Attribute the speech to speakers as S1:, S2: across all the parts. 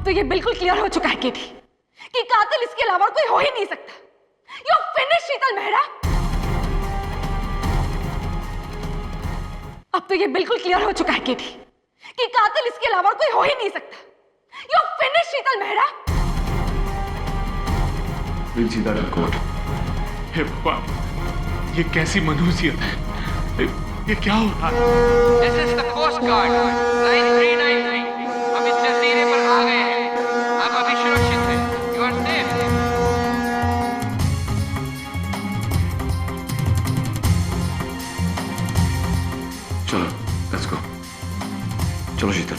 S1: अब तो ये बिल्कुल क्लियर हो चुका है केटी कि कातिल इसके अलावा कोई हो ही नहीं सकता। यू फिनिश शीतल मेहरा। अब तो ये बिल्कुल क्लियर हो चुका है केटी कि कातिल इसके अलावा कोई हो ही नहीं सकता। यू फिनिश शीतल मेहरा।
S2: हे भगवान, ये कैसी मनुष्यत है? ये क्या हो रहा है?
S3: This is the Coast Guard, Line 393. हम इस जजीरे पर आ गए हैं। आप अभी सुरक्षित हैं। You are safe.
S4: चलो, let's go. चलो शीतल।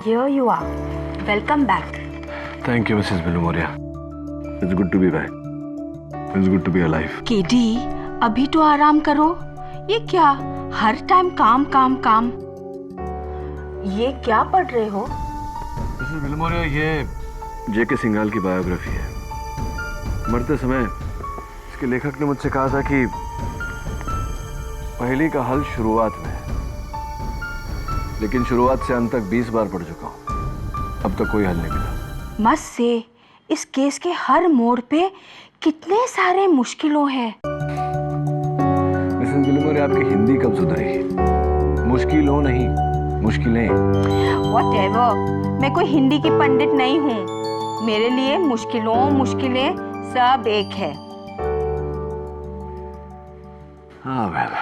S1: Here you are. Welcome back.
S4: Thank you, Mrs. Bilumoria. It's good to be back. It's good to be alive.
S1: KD, अभी तो आराम करो। ये क्या हर टाइम काम काम काम? ये क्या पढ़ रहे हो?
S4: Mrs. Bilumoria, ये जेके सिंघाल की बायोग्राफी है। मरते समय इसके लेखक ने मुझसे कहा था कि पहेली का हल शुरुआत में है, लेकिन शुरुआत से अंत तक 20 बार पढ़ चुका हूँ, अब तक कोई हल नहीं मिला।
S1: मत से इस केस के हर मोड़ पे कितने सारे मुश्किलों हैं।
S4: मिसेस बिलमोरे, आपकी हिंदी कब सुधरेगी? मुश्किलों नहीं, मुश्किलें।
S1: Whatever, मैं कोई हिंदी की पंडित नहीं हूँ। मेरे लिए मुश्किलें सब एक है।
S4: हाँ वेल।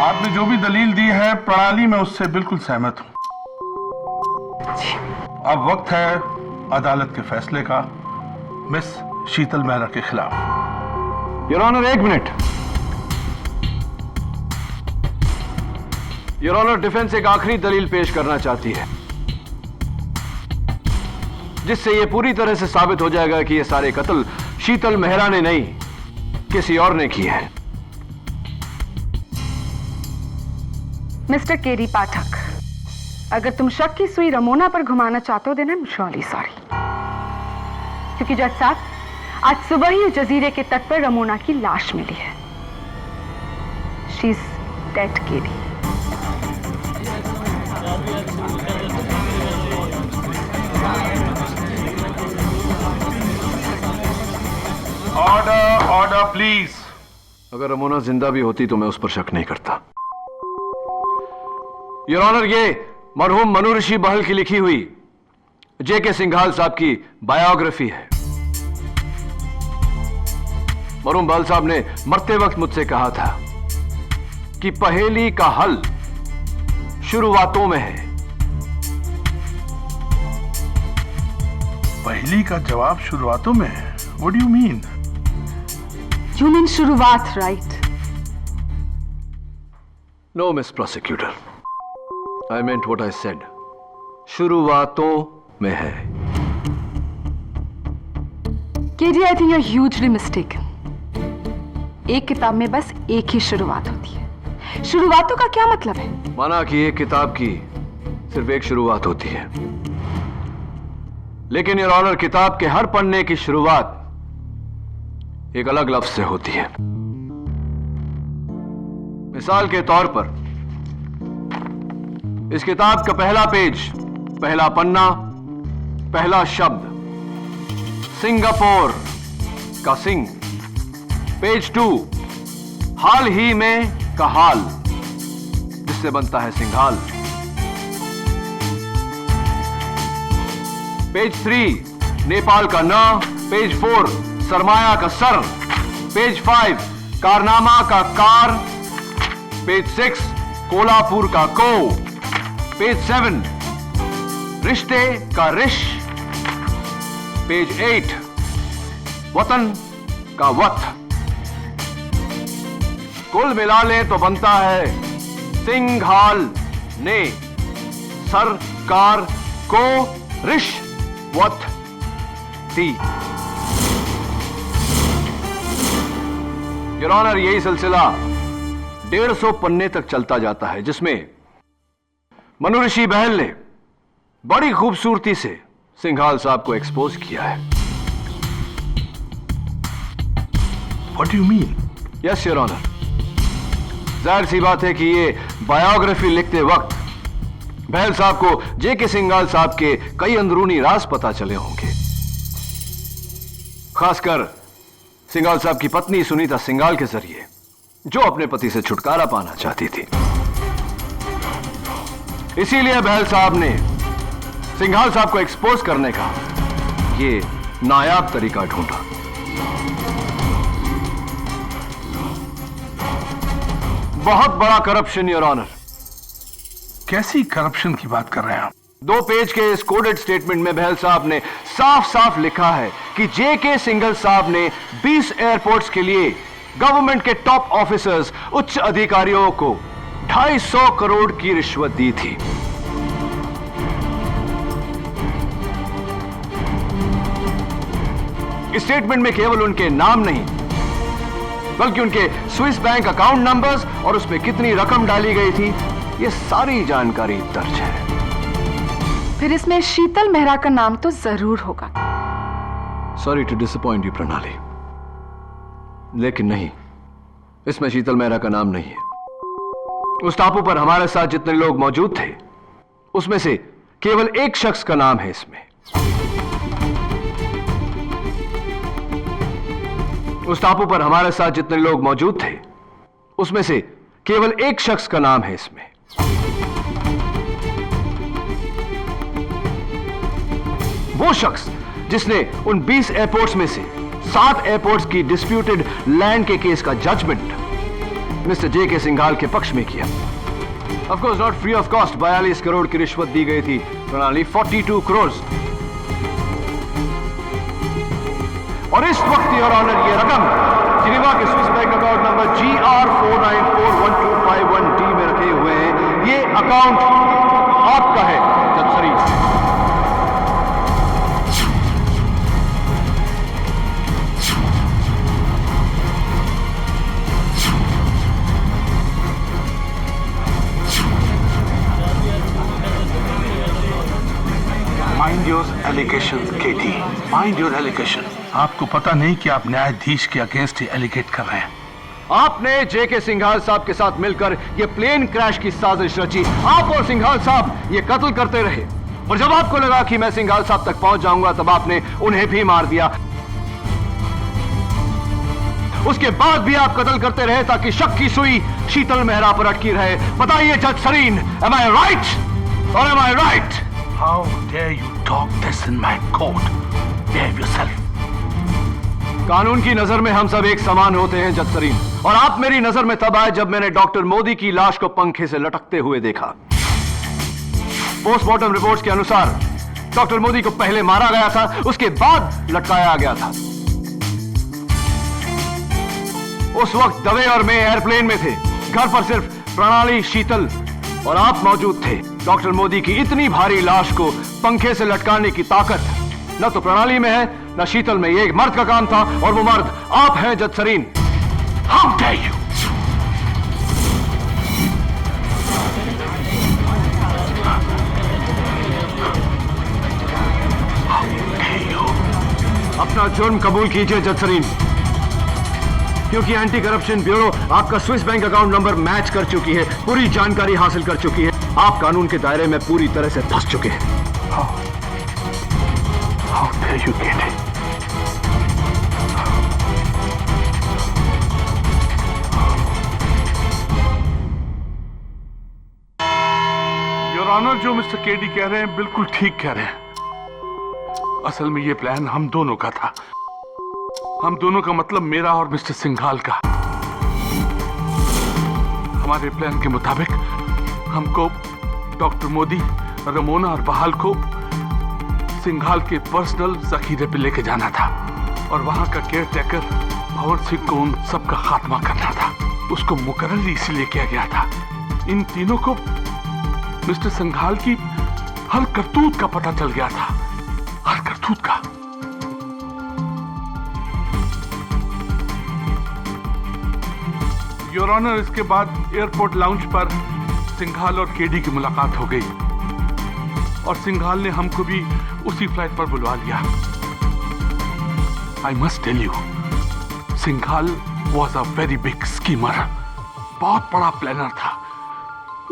S5: आपने जो भी दलील दी है प्रणाली में उससे बिल्कुल सहमत हूं। अब वक्त है अदालत के फैसले का मिस शीतल मेहरा के खिलाफ।
S4: योर ऑनर, एक मिनट। योर ऑनर, डिफेंस एक आखिरी दलील पेश करना चाहती है जिससे यह पूरी तरह से साबित हो जाएगा कि ये सारे कत्ल शीतल मेहरा ने नहीं, किसी और ने किए हैं।
S6: मिस्टर केडी पाठक, अगर तुम शक की सुई रमोना पर घुमाना चाहते हो, then I am really sorry. क्योंकि जज साहब, आज सुबह ही जजीरे के तट पर रमोना की लाश मिली है। She is dead KD.
S5: Order, order please.
S4: अगर रमोना जिंदा भी होती तो मैं उस पर शक नहीं करता। योर ऑनर, ये मरहूम मनु ऋषि बहल की लिखी हुई जेके सिंघाल साहब की बायोग्राफी है। मरहूम बहल साहब ने मरते वक्त मुझसे कहा था कि पहेली का हल शुरुआतों में है।
S5: पहेली का जवाब शुरुआतों में है? What do you mean?
S6: You mean शुरुआत, right?
S4: No miss prosecutor, I meant what I said. शुरुआतों में है।
S6: KD, I think you are hugely mistaken. एक किताब में बस एक ही शुरुआत होती है। शुरुआतों का क्या मतलब है?
S4: माना कि एक किताब की सिर्फ एक शुरुआत होती है, लेकिन योर ऑनर, किताब के हर पन्ने की शुरुआत एक अलग लफ्ज से होती है। मिसाल के तौर पर इस किताब का पहला पेज, पहला पन्ना, पहला शब्द सिंगापुर का सिंग। पेज 2 हाल ही में का हाल, जिससे बनता है सिंघाल। पेज 3 नेपाल का न। पेज 4 सरमाया का सर। पेज 5 कारनामा का कार। पेज 6 कोल्हापुर का को। पेज 7 रिश्ते का रिश। पेज 8 वतन का वत। कुल मिला लें तो बनता है सिंघाल ने सरकार को रिश्वत दी। योर ऑनर, यही सिलसिला 150 पन्ने तक चलता जाता है, जिसमें मनु ऋषि बहल ने बड़ी खूबसूरती से सिंघाल साहब को एक्सपोज किया है।
S5: What do you mean?
S4: Yes your honour, जाहिर सी बात है कि ये बायोग्राफी लिखते वक्त बहल साहब को जेके सिंघाल साहब के कई अंदरूनी राज पता चले होंगे, खासकर सिंघाल साहब की पत्नी सुनीता सिंघाल के जरिए, जो अपने पति से छुटकारा पाना चाहती थी। इसीलिए बहल साहब ने सिंघाल साहब को एक्सपोज करने का ये नायाब तरीका ढूंढा। बहुत बड़ा करप्शन योर ऑनर।
S5: कैसी करप्शन की बात कर रहे हैं आप?
S4: 2 पेज के इस कोडेड स्टेटमेंट में बहल साहब ने साफ साफ लिखा है कि जेके सिंघाल साहब ने 20 एयरपोर्ट्स के लिए गवर्नमेंट के टॉप ऑफिसर्स, उच्च अधिकारियों को 250 करोड़ की रिश्वत दी थी। इस स्टेटमेंट में केवल उनके नाम नहीं, बल्कि उनके स्विस बैंक अकाउंट नंबर्स और उसमें कितनी रकम डाली गई थी, यह सारी जानकारी दर्ज है।
S6: फिर इसमें शीतल मेहरा का नाम तो जरूर होगा।
S4: सॉरी टू डिसअपॉइंट यू प्रणाली, लेकिन नहीं, इसमें शीतल मेहरा का नाम नहीं है। उस टापू पर हमारे साथ जितने लोग मौजूद थे, उसमें से केवल एक शख्स का नाम है इसमें। उस टापू पर हमारे साथ जितने लोग मौजूद थे, उसमें से केवल एक शख्स का नाम है इसमें। वो शख्स जिसने उन 20 एयरपोर्ट्स में से 7 एयरपोर्ट्स की डिस्प्यूटेड लैंड के केस का जजमेंट मिस्टर जेके सिंघाल के पक्ष में किया। Of course not free of cost 42 crore की रिश्वत दी गई थी प्रणाली, 42 करोड़। और इस वक्त योर ऑनर ये रकम जिनेवा के Swiss bank account number GR49412551D में रखे हुए हैं। ये अकाउंट आपका है जज Sarin.
S5: Mind your allegations, KT. Mind your allegation. आपको पता नहीं कि आप न्यायाधीश के अगेंस्ट ही एलिगेट कर रहे हैं।
S4: आपने जेके सिंघाल साहब के साथ मिलकर ये प्लेन क्रैश की साजिश रची। आप और सिंघाल साहब ये कत्ल करते रहे, और जब आपको लगा कि मैं सिंघाल साहब तक पहुंच जाऊंगा, तब आपने उन्हें भी मार दिया। उसके बाद भी आप कत्ल करते रहे ताकि शक की सुई शीतल मेहरा पर अटकी रहे। बताइए जज Sarin, am I right or am I right?
S5: How dare you talk this in my court? Behave yourself.
S4: कानून की नजर में हम सब एक समान होते हैं जज सरीन, और आप मेरी नजर में तब आए जब मैंने डॉक्टर मोदी की लाश को पंखे से लटकते हुए देखा। पोस्टमार्टम रिपोर्ट्स के अनुसार डॉक्टर मोदी को पहले मारा गया था, उसके बाद लटकाया गया था। उस वक्त दवे और मैं एयरप्लेन में थे। घर पर सिर्फ प्रणाली, शीतल और आप मौजूद थे। डॉक्टर मोदी की इतनी भारी लाश को पंखे से लटकाने की ताकत न तो प्रणाली में है, न शीतल में। ये एक मर्द का काम था, और वो मर्द आप हैं जज Sarin.
S5: How dare you? How dare you?
S4: अपना जुर्म कबूल कीजिए जज सरीन, क्योंकि एंटी करप्शन ब्यूरो आपका Swiss bank account number match कर चुकी है, पूरी जानकारी हासिल कर चुकी है। आप कानून के दायरे में पूरी तरह से फंस चुके हैं।
S5: How dare you get it? Your honour, जो मिस्टर केडी कह रहे हैं बिल्कुल ठीक कह रहे हैं। असल में ये प्लान हम दोनों का था। हम दोनों का मतलब मेरा और मिस्टर सिंघाल का। हमारे प्लान के मुताबिक हमको डॉक्टर मोदी, रमोना और बहाल को सिंघाल के पर्सनल जखीरे पे लेके जाना था। और वहां का केयर टेकर भंवर सिंह को उन सबका खात्मा करना था। उसको मुकर्रर इसलिए किया गया था। इन तीनों को मिस्टर संघाल की हर करतूत का पता चल गया था, हर करतूत का। योर ऑनर, इसके बाद एयरपोर्ट लाउंज पर सिंघाल और केडी की मुलाकात हो गई और सिंघाल ने हमको भी उसी फ्लाइट पर बुलवा लिया। I must tell you, Singhal was a very big schemer. बहुत बड़ा प्लानर था।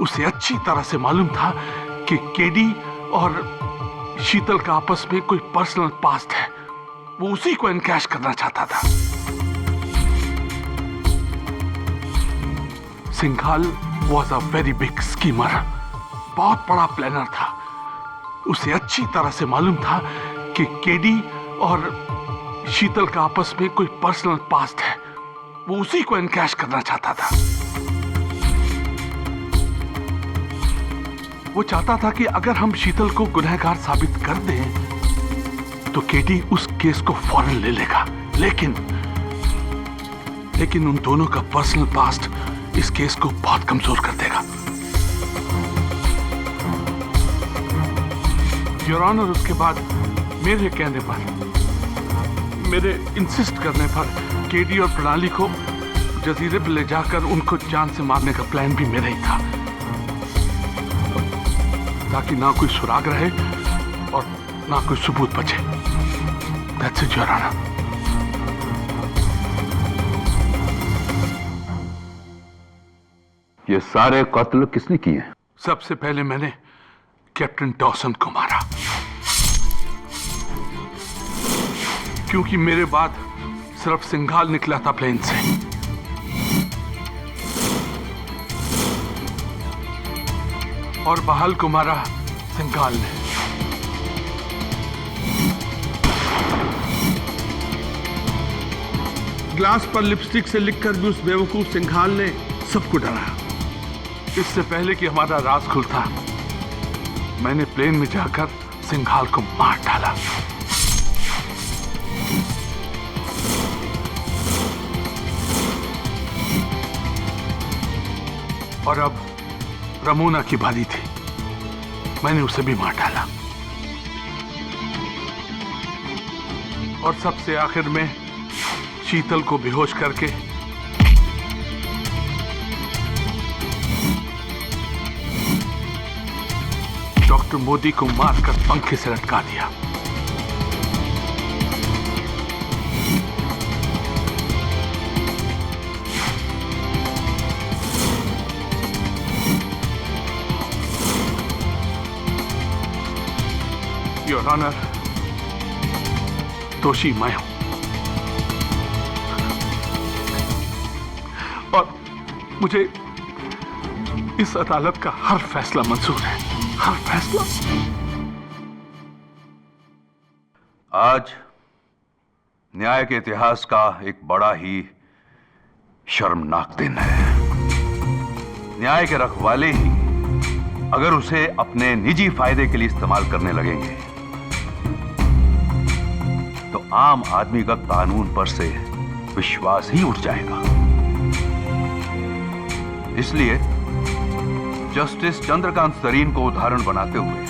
S5: उसे अच्छी तरह से मालूम था कि केडी और शीतल का आपस में कोई पर्सनल पास्ट है। वो उसी को एनकैश करना चाहता था। Singhal was a very big schemer. बहुत बड़ा प्लानर था। उसे अच्छी तरह से मालूम था कि केडी और शीतल का आपस में कोई पर्सनल पास्ट है। वो उसी को एनकैश करना चाहता था। वो चाहता था कि अगर हम शीतल को गुनहगार साबित कर दें तो केडी उस केस को फौरन ले लेगा। लेकिन उन दोनों का पर्सनल पास्ट इस केस को बहुत कमजोर कर देगा। योर ऑनर, उसके बाद मेरे कहने पर, मेरे इंसिस्ट करने पर केडी और प्रणाली को जजीरे पर ले जाकर उनको जान से मारने का प्लान भी मेरा ही था, ताकि ना कोई सुराग रहे और ना कोई सबूत बचे। That's it, Your Honor.
S4: ये सारे कत्ल किसने किए?
S5: सबसे पहले मैंने कैप्टन डॉसन को मारा, क्योंकि मेरे बाद सिर्फ सिंघाल निकला था प्लेन से। और बहाल को मारा सिंघाल ने। ग्लास पर लिपस्टिक से लिखकर भी उस बेवकूफ सिंघाल ने सबको डराया। इससे पहले कि हमारा राज खुलता, मैंने प्लेन में जाकर सिंघाल को मार डाला। और अब रमोना की बारी थी, मैंने उसे भी मार डाला। और सबसे आखिर में शीतल को बेहोश करके डॉक्टर मोदी को मारकर पंखे से लटका दिया। योर ऑनर, दोषी मैं हूं और मुझे इस अदालत का हर फैसला मंजूर है, हर फैसला।
S7: आज न्याय के इतिहास का एक बड़ा ही शर्मनाक दिन है। न्याय के रखवाले ही अगर उसे अपने निजी फायदे के लिए इस्तेमाल करने लगेंगे तो आम आदमी का कानून पर से विश्वास ही उठ जाएगा। इसलिए जस्टिस चंद्रकांत सरीन को उदाहरण बनाते हुए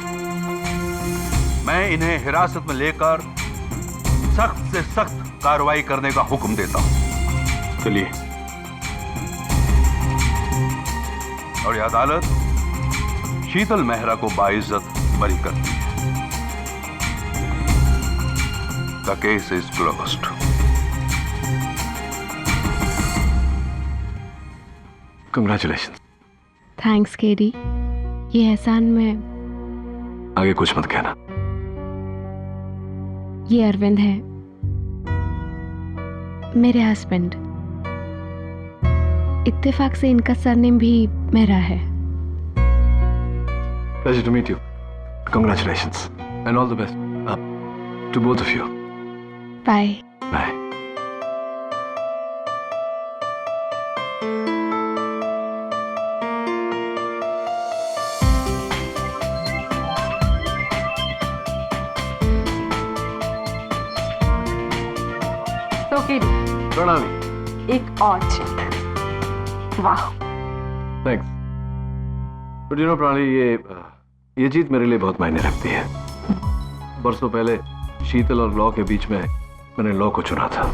S7: मैं इन्हें हिरासत में लेकर सख्त से सख्त कार्रवाई करने का हुक्म देता हूं।
S4: चलिए।
S7: और यह अदालत शीतल मेहरा को बाइज्जत बरी करती है। The case is closed.
S4: Congratulations.
S8: Thanks KD. ये एहसान मैं
S4: आगे कुछ मत कहना।
S8: ये अरविंद है, मेरे हस्बैंड। इत्तेफाक से इनका सरनेम भी मेरा है।
S4: Pleasure to meet you. Congratulations and all the best to both of you.
S8: Bye.
S4: Bye.
S6: तो केडी,
S4: प्रणामी।
S6: एक और जीत। वाह।
S4: थैंक्स। बट यू नो प्रणाली, ये जीत मेरे लिए बहुत मायने रखती है। बरसों पहले शीतल और लॉ के बीच में मैंने लॉ को चुना था।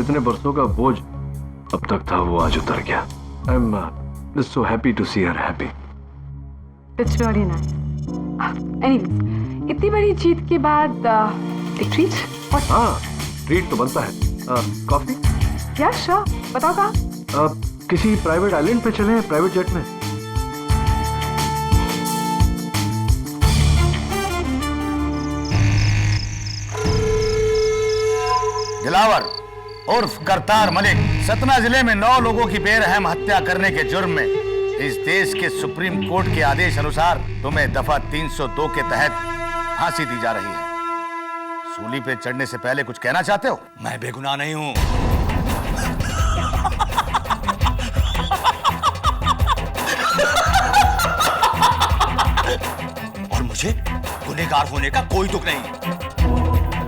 S4: इतने बरसों का बोझ अब तक था, वो आज उतर गया। I am just so happy to see her happy.
S6: That's really nice. Anyways, इतनी बड़ी जीत के बाद एक ट्रीट।
S4: हाँ, ट्रीट तो बनता है। कॉफी?
S6: क्या श्योर, बताओ कहाँ?
S4: किसी प्राइवेट आइलैंड पे चलें, प्राइवेट जेट में।
S9: दिलावर उर्फ करतार मलिक सतना जिले में 9 लोगों की बेरहम हत्या करने के जुर्म में इस देश के सुप्रीम कोर्ट के आदेश अनुसार तुम्हें दफा 302 के तहत फांसी दी जा रही है। सूली पे चढ़ने से पहले कुछ कहना चाहते हो? मैं बेगुनाह नहीं हूं। और मुझे गुनहगार होने का कोई दुख नहीं।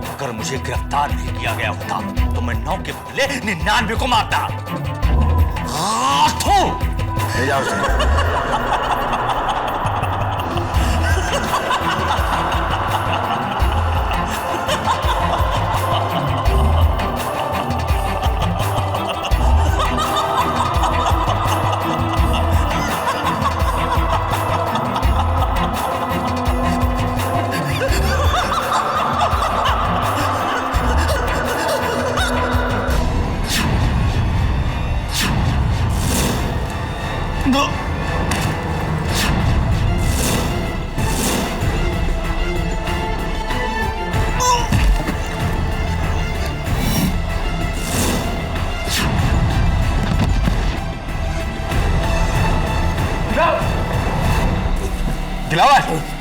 S9: अगर मुझे गिरफ्तार नहीं किया गया होता तो मैं 9 के बदले 99 को मारता। ले जाओ उसे।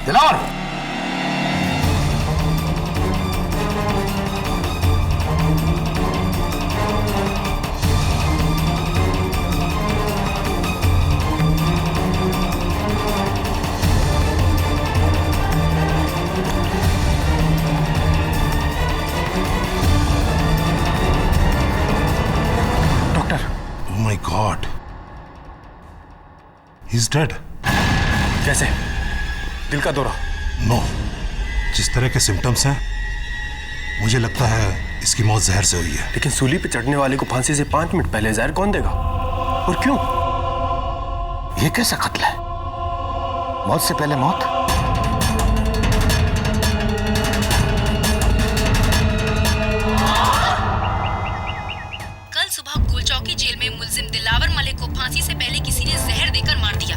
S9: Dilawar
S10: doctor. Oh my God, he is dead.
S9: कैसे? दिल का दौरा?
S10: नो, जिस तरह के सिम्टम्स हैं मुझे लगता है इसकी मौत जहर से हुई है।
S11: लेकिन सूली पे चढ़ने वाले को फांसी से 5 मिनट पहले जहर कौन देगा और क्यों?
S9: ये कैसा कत्ल है? मौत से पहले मौत?
S12: कल सुबह गोलचौकी जेल में मुलजिम दिलावर मलिक को फांसी से पहले किसी ने जहर देकर मार दिया।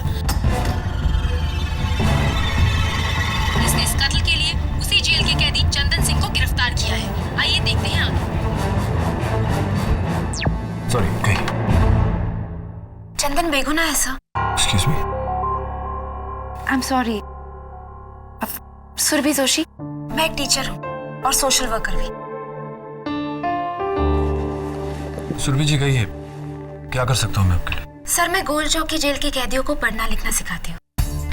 S12: इस कत्ल के लिए उसी जेल के कैदी चंदन सिंह को गिरफ्तार किया है। आइए देखते हैं आगे।
S11: सॉरी, कहीं
S12: चंदन बेगुनाह है sir.
S11: Excuse me.
S12: I am sorry. Surabhi Joshi, मैं एक टीचर हूँ और सोशल वर्कर भी।
S11: सुरभि जी गई है, क्या कर सकता हूँ मैं आपके लिए?
S12: सर, मैं गोलचौकी जेल के कैदियों को पढ़ना लिखना सिखाती हूँ।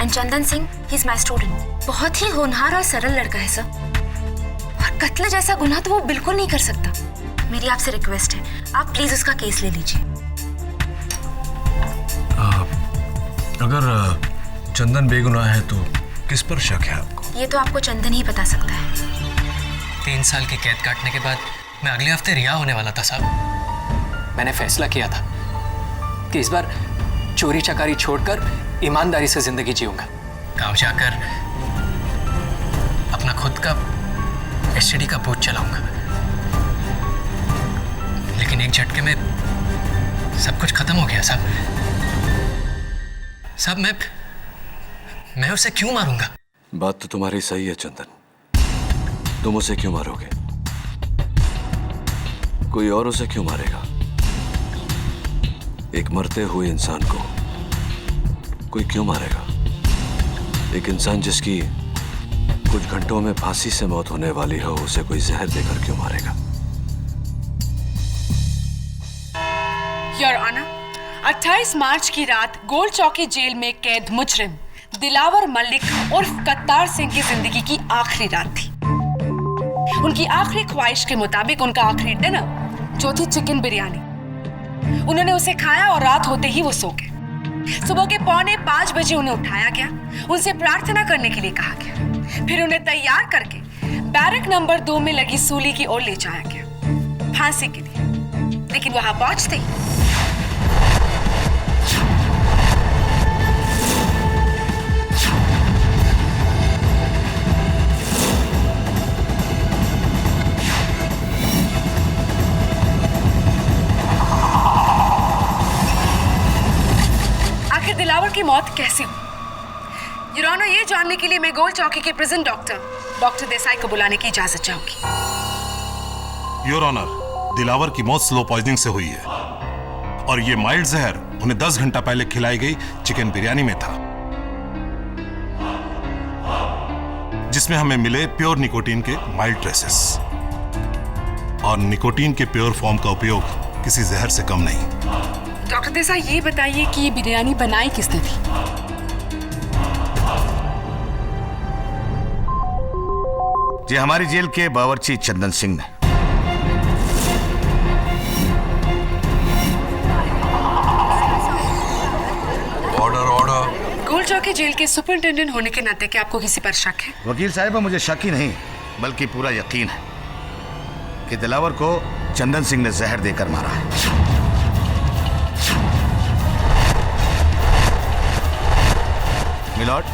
S12: And Chandan Singh, he is my student. बहुत ही होनहार और सरल लड़का है सर, और कत्ल जैसा गुनाह तो वो बिल्कुल नहीं कर सकता। मेरी आपसे रिक्वेस्ट है, आप प्लीज उसका केस ले लीजिए।
S11: अगर चंदन बेगुनाह है तो किस पर शक है आपको?
S12: ये तो आपको चंदन ही बता सकता है।
S13: 3 साल की कैद काटने के बाद मैं अगले हफ्ते रिहा होने वाला था साहब। मैंने फैसला किया था कि इस बार चोरी चकारी छोड़कर ईमानदारी से जिंदगी जीऊंगा। गांव जाकर अपना खुद का एसटीडी का बूथ चलाऊंगा। लेकिन एक झटके में सब कुछ खत्म हो गया साहब। साहब, मैं उसे क्यों मारूंगा?
S4: बात तो तुम्हारी सही है चंदन, तुम उसे क्यों मारोगे? कोई और उसे क्यों मारेगा? एक मरते हुए इंसान को कोई क्यों मारेगा? एक इंसान जिसकी कुछ घंटों में फांसी से मौत होने वाली हो, उसे कोई जहर देकर क्यों मारेगा?
S14: योर ऑनर, 28 मार्च की रात गोलचौकी जेल में कैद मुजरिम दिलावर मलिक उर्फ करतार सिंह की जिंदगी की आखिरी रात थी। उनकी आखिरी ख्वाहिश के मुताबिक उनका आखिरी डिनर जो थी चिकन बिरयानी। उन्होंने उसे खाया और रात होते ही वो सो गए। सुबह के 4:45 बजे उन्हें उठाया गया, उनसे प्रार्थना करने के लिए कहा गया, फिर उन्हें तैयार करके बैरक नंबर 2 में लगी सूली की ओर ले जाया गया फांसी के लिए। लेकिन वहां पहुंचते ही दिलावर की मौत कैसे हुई? योर ऑनर, ये जानने के लिए मैं गोल चौकी के प्रिजन डॉक्टर देसाई को बुलाने की इजाजत चाहूंगी।
S10: योर ऑनर, दिलावर की मौत स्लो पॉइजनिंग से हुई है और ये माइल्ड जहर उन्हें 10 घंटा पहले खिलाई गई चिकन बिरयानी में था, जिसमें हमें मिले प्योर निकोटीन के माइल्ड ट्रेसेस। और निकोटीन के प्योर फॉर्म का उपयोग किसी जहर से कम नहीं।
S14: डॉक्टर देसाई, ये बताइए कि ये बिरयानी बनाई किसने थी?
S9: जी हमारी जेल के बावर्ची चंदन सिंह ने।
S7: Order order.
S14: गोल चौकी जेल के सुपरिंटेंडेंट होने के नाते क्या आपको किसी पर शक है?
S9: वकील साहिबा, मुझे शक ही नहीं बल्कि पूरा यकीन है कि दिलावर को चंदन सिंह ने जहर देकर मारा है। मिलॉर्ड,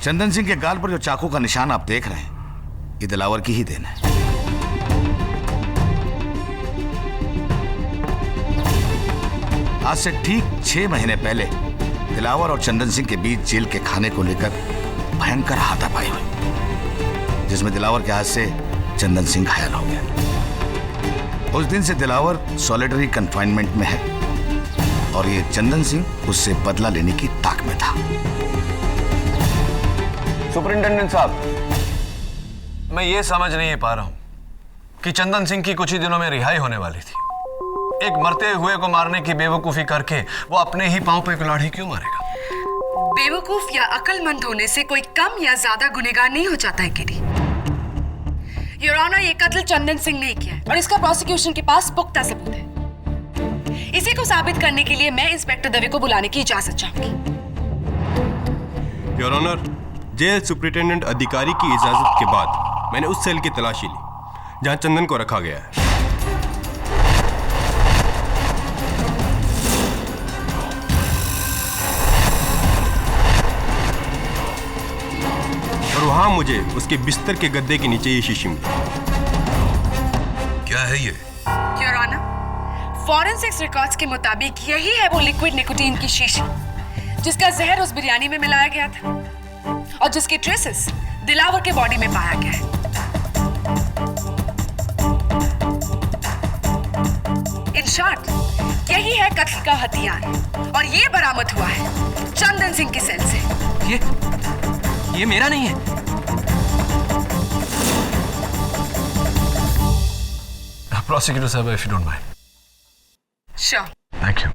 S9: चंदन सिंह के गाल पर जो चाकू का निशान आप देख रहे हैं, ये दिलावर की ही देन है। आज से ठीक 6 महीने पहले दिलावर और चंदन सिंह के बीच जेल के खाने को लेकर भयंकर हाथापाई हुई, जिसमें दिलावर के हाथ से चंदन सिंह घायल हो गया। उस दिन से दिलावर सॉलिटरी कंफाइनमेंट में है और ये चंदन सिंह उससे बदला लेने की ताक में था।
S7: सुपरिंटेंडेंट साहब, मैं ये समझ नहीं पा रहा हूं कि चंदन सिंह की कुछ ही दिनों में रिहाई होने वाली थी। एक मरते हुए को मारने की बेवकूफी करके वो अपने ही पांव पे कुल्हाड़ी क्यों मारेगा?
S14: बेवकूफ या अक्लमंद होने से कोई कम या ज्यादा गुनहगार नहीं हो जाता है केडी। योर ऑनर, ये कत्ल चंदन सिंह ने किया है और इसका प्रोसिक्यूशन के पास पुख्ता सबूत है। इसी को साबित करने के लिए मैं इंस्पेक्टर दवे को बुलाने की इजाजत चाहूंगी।
S11: योर ऑनर, जेल सुपरिटेंडेंट अधिकारी की इजाजत के बाद मैंने उस सेल की तलाशी ली जहां चंदन को रखा गया है। और वहां मुझे उसके बिस्तर के गद्दे के नीचे ये शीशी मिली।
S7: क्या है ये?
S14: योर ऑनर, फॉरेंसिक्स रिकॉर्ड्स के मुताबिक यही है वो लिक्विड निकोटीन की शीशी जिसका जहर उस बिरयानी में मिलाया गया था और जिसके ट्रेसेस दिलावर के बॉडी में पाया गया है। इन शॉर्ट, यही है कत्ल का हथियार और ये बरामद हुआ है चंदन सिंह की सेल से।
S13: ये मेरा नहीं है।
S7: प्रोसिक्यूटर साहब, if you don't mind.
S14: Sure.
S7: Thank you.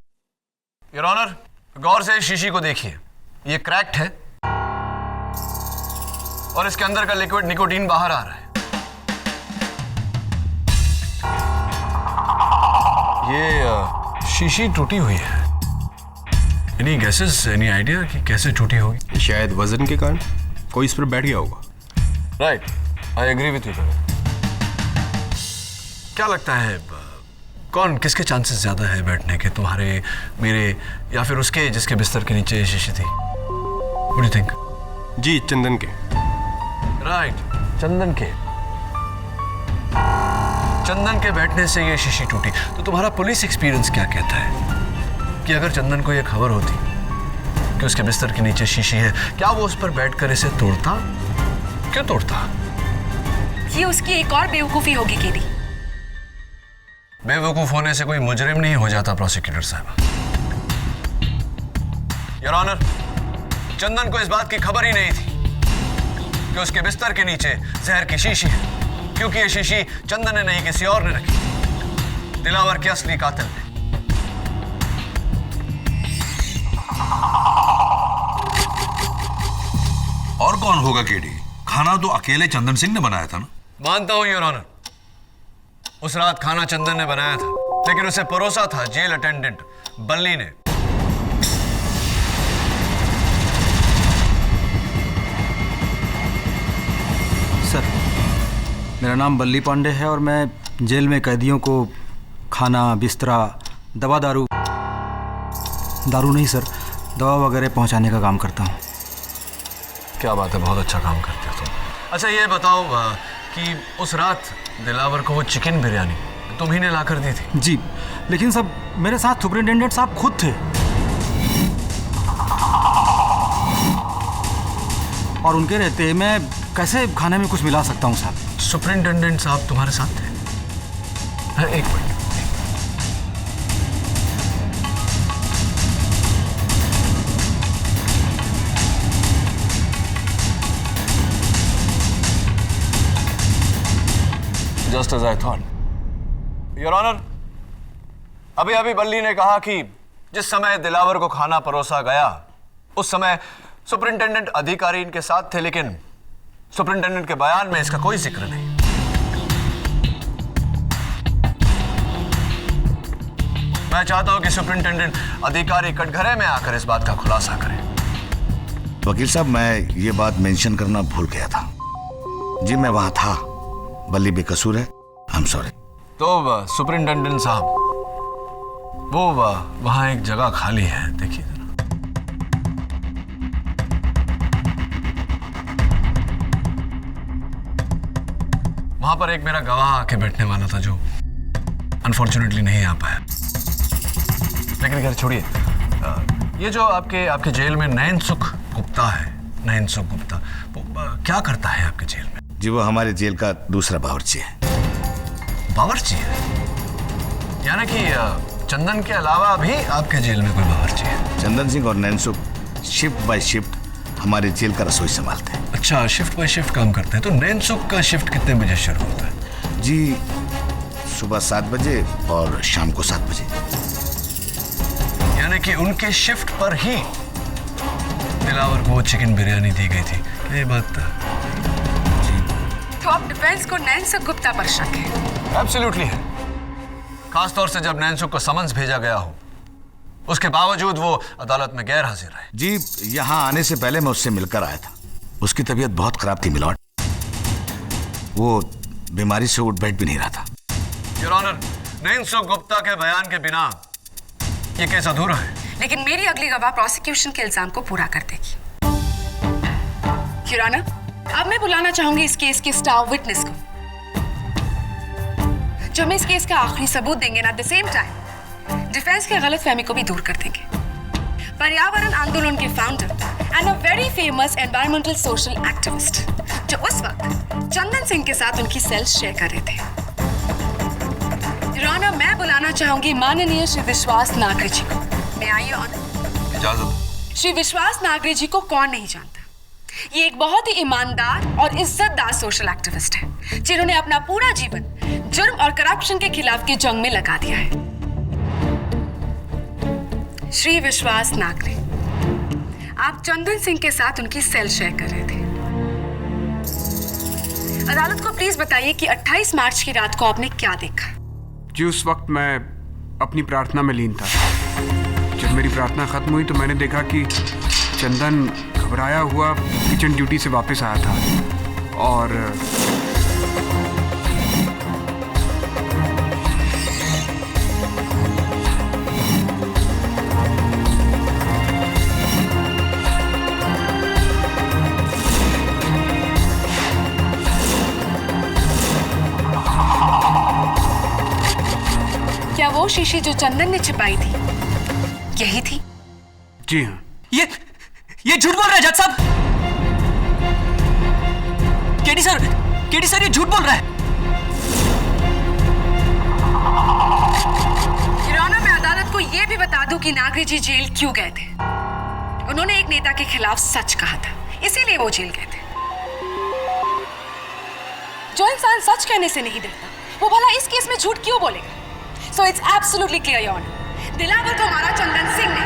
S7: Your honour, गौर से शीशी को देखिए, ये क्रैक्ड है और इसके अंदर का लिक्विड निकोटीन बाहर आ रहा है। ये शीशी टूटी हुई है। एनी गेसेस, एनी आइडिया कि कैसे टूटी होगी?
S11: शायद वजन के कारण कोई इस पर बैठ गया होगा।
S7: Right, I agree with you. क्या लगता है कौन, किसके चांसेस ज्यादा है बैठने के, तुम्हारे, मेरे या फिर उसके जिसके बिस्तर के नीचे ये शीशी थी? What do you think?
S11: जी, चंदन के।
S7: राइट, चंदन के। चंदन के बैठने से ये शीशी टूटी। तो तुम्हारा पुलिस एक्सपीरियंस क्या कहता है कि अगर चंदन को ये खबर होती कि उसके बिस्तर के नीचे शीशी है, क्या वो उस पर बैठकर इसे तोड़ता? क्यों तोड़ता?
S14: ये उसकी एक और बेवकूफी होगी केडी।
S7: बेवकूफ होने से कोई मुजरिम नहीं हो जाता प्रोसिक्यूटर साहब। योर ऑनर, चंदन को इस बात की खबर ही नहीं थी कि उसके बिस्तर के नीचे जहर की शीशी है, क्योंकि ये शीशी चंदन ने नहीं किसी और ने रखी, दिलावर के असली कातिल ने। और कौन होगा केडी? खाना तो अकेले चंदन सिंह ने बनाया था ना? मानता हूं योर ऑनर,
S11: उस रात खाना चंदन ने बनाया था, लेकिन उसे परोसा था जेल अटेंडेंट बल्ली ने।
S15: सर, मेरा नाम बल्ली पांडे है और मैं जेल में कैदियों को खाना, बिस्तरा, दवा दारू नहीं सर, दवा वगैरह पहुंचाने का काम करता हूं।
S11: क्या बात है, बहुत अच्छा काम करते हो तुम। अच्छा ये बताओ कि उस रात दिलावर को वो चिकन बिरयानी तुम्ही ने लाकर दी थी?
S15: जी, लेकिन सब मेरे साथ सुपरिटेंडेंट साहब खुद थे और उनके रहते मैं कैसे खाने में कुछ मिला सकता हूं साहब?
S11: सुपरिटेंडेंट साहब तुम्हारे साथ थे? एक minute. Just as I thought. Your Honor, अभी बल्ली ने कहा कि जिस समय दिलावर को खाना परोसा गया उस समय सुपरिटेंडेंट अधिकारी इनके साथ थे, लेकिन सुपरिटेंडेंट के बयान में इसका कोई जिक्र नहीं। मैं चाहता हूं कि सुपरिटेंडेंट अधिकारी कटघरे में आकर इस बात का खुलासा करें।
S9: वकील साहब, मैं ये बात मेंशन करना भूल गया था। जी मैं वहां था, बल्ली बेकसूर है, आई एम सॉरी।
S11: तो सुपरिटेंडेंट साहब, वो वहां एक जगह खाली है, देखिए जरा। वहां पर एक मेरा गवाह आके बैठने वाला था जो अनफॉर्चुनेटली नहीं आ पाया। लेकिन खैर छोड़िए, ये जो आपके जेल में नयन सुख गुप्ता है, नयन सुख गुप्ता, वो क्या करता है आपके जेल में?
S9: जी वो हमारे जेल का दूसरा बावर्ची है।
S11: बावर्ची है? यानी कि चंदन के अलावा भी आपके जेल में कोई बावर्ची है?
S9: चंदन सिंह और नैनसुख शिफ्ट बाय शिफ्ट हमारे जेल का रसोई संभालते हैं।
S11: अच्छा, शिफ्ट बाय शिफ्ट काम करते हैं। तो नैनसुख का शिफ्ट कितने बजे शुरू होता है?
S9: जी सुबह 7 बजे और शाम को 7 बजे।
S11: यानी कि उनके शिफ्ट पर ही दिलावर को चिकन बिरयानी दी गई थी, ये बात?
S14: तो अब डिफेंस को नैनसुख गुप्ता पर शक है?
S11: एब्सोल्युटली है, खासतौर से जब नैनसुख को समन्स भेजा गया हो, उसके बावजूद वो अदालत में गैर हाजिर रहे।
S9: जी यहाँ आने से पहले मैं उससे मिलकर आया था। उसकी तबीयत बहुत खराब थी मिलॉर्ड, वो बीमारी से उठ बैठ भी नहीं रहा था।
S11: योर ऑनर, नैनसुख गुप्ता के बयान के बिना ये केस अधूरा है।
S14: लेकिन मेरी अगली गवाह प्रोसिक्यूशन के इल्जाम को पूरा कर देगी। योर ऑनर, अब मैं बुलाना चाहूंगी इस केस के स्टार विटनेस को, जो हमें इस केस का आखिरी सबूत देंगे, at the same time defence के गलतफहमी को भी दूर कर देंगे। पर्यावरण आंदोलन के founder and a very famous environmental social activist, जो उस वक्त चंदन सिंह के साथ उनकी सेल शेयर कर रहे थे। योर ऑनर, मैं बुलाना चाहूंगी माननीय श्री विश्वास नागरे जी को। मैं आई ऑनर?
S11: इजाजत।
S14: श्री विश्वास नागरे जी को कौन नहीं जानता? ये एक बहुत ही ईमानदार और इज्जतदार सोशल एक्टिविस्ट है, जिन्होंने अपना पूरा जीवन जुर्म और करप्शन के खिलाफ की जंग में लगा दिया है। श्री विश्वास नागरे, आप चंदन सिंह के साथ उनकी सेल शेयर कर रहे थे। अदालत को प्लीज बताइए कि 28 मार्च की रात को आपने क्या देखा?
S16: जी उस वक्त मैं अपनी प्रार्थना में लीन था। जब मेरी प्रार्थना खत्म हुई तो मैंने देखा कि चंदन घबराया हुआ किचन ड्यूटी से वापस आया था और
S14: क्या वो शीशी जो चंदन ने छिपाई थी यही थी?
S16: जी हाँ।
S13: ये झूठ बोल रहा है जज साहब। केडी सर ये झूठ बोल रहा है।
S14: योर ऑनर, मैं अदालत को यह भी बता दूं कि नागरे जी जेल क्यों गए थे। उन्होंने एक नेता के खिलाफ सच कहा था, इसीलिए वो जेल गए थे। जो इंसान सच कहने से नहीं डरता, वो भला इस केस में झूठ क्यों बोलेगा? So it's absolutely clear your honour, Dilawar तो हमारा चंदन सिंह ने।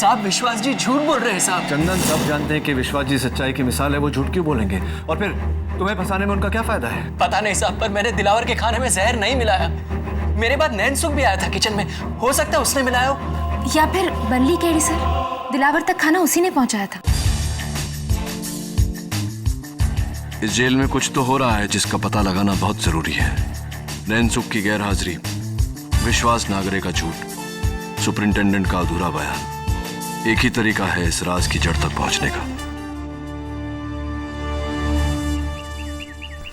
S13: साहब विश्वास जी झूठ बोल रहे हैं साहब।
S11: चंदन सब जानते हैं कि विश्वास जी सच्चाई की मिसाल है, वो झूठ क्यों बोलेंगे? और फिर तुम्हें फंसाने में उनका क्या फायदा है?
S13: पता नहीं साहब, पर मैंने दिलावर के खाने में जहर नहीं मिलाया। मेरे बाद नैनसुख भी आया था किचन में, हो सकता है उसने मिलाया हो।
S12: या फिर बल्ली केड़ी सर, दिलावर तक खाना उसी ने पहुंचाया था।
S4: इस जेल में कुछ तो हो रहा है जिसका पता लगाना बहुत जरूरी है। नैनसुख की गैरहाजिरी, विश्वास नागरे का झूठ, सुपरिंटेंडेंट का अधूरा बयान, एक ही तरीका है इस राज की जड़ तक पहुंचने का।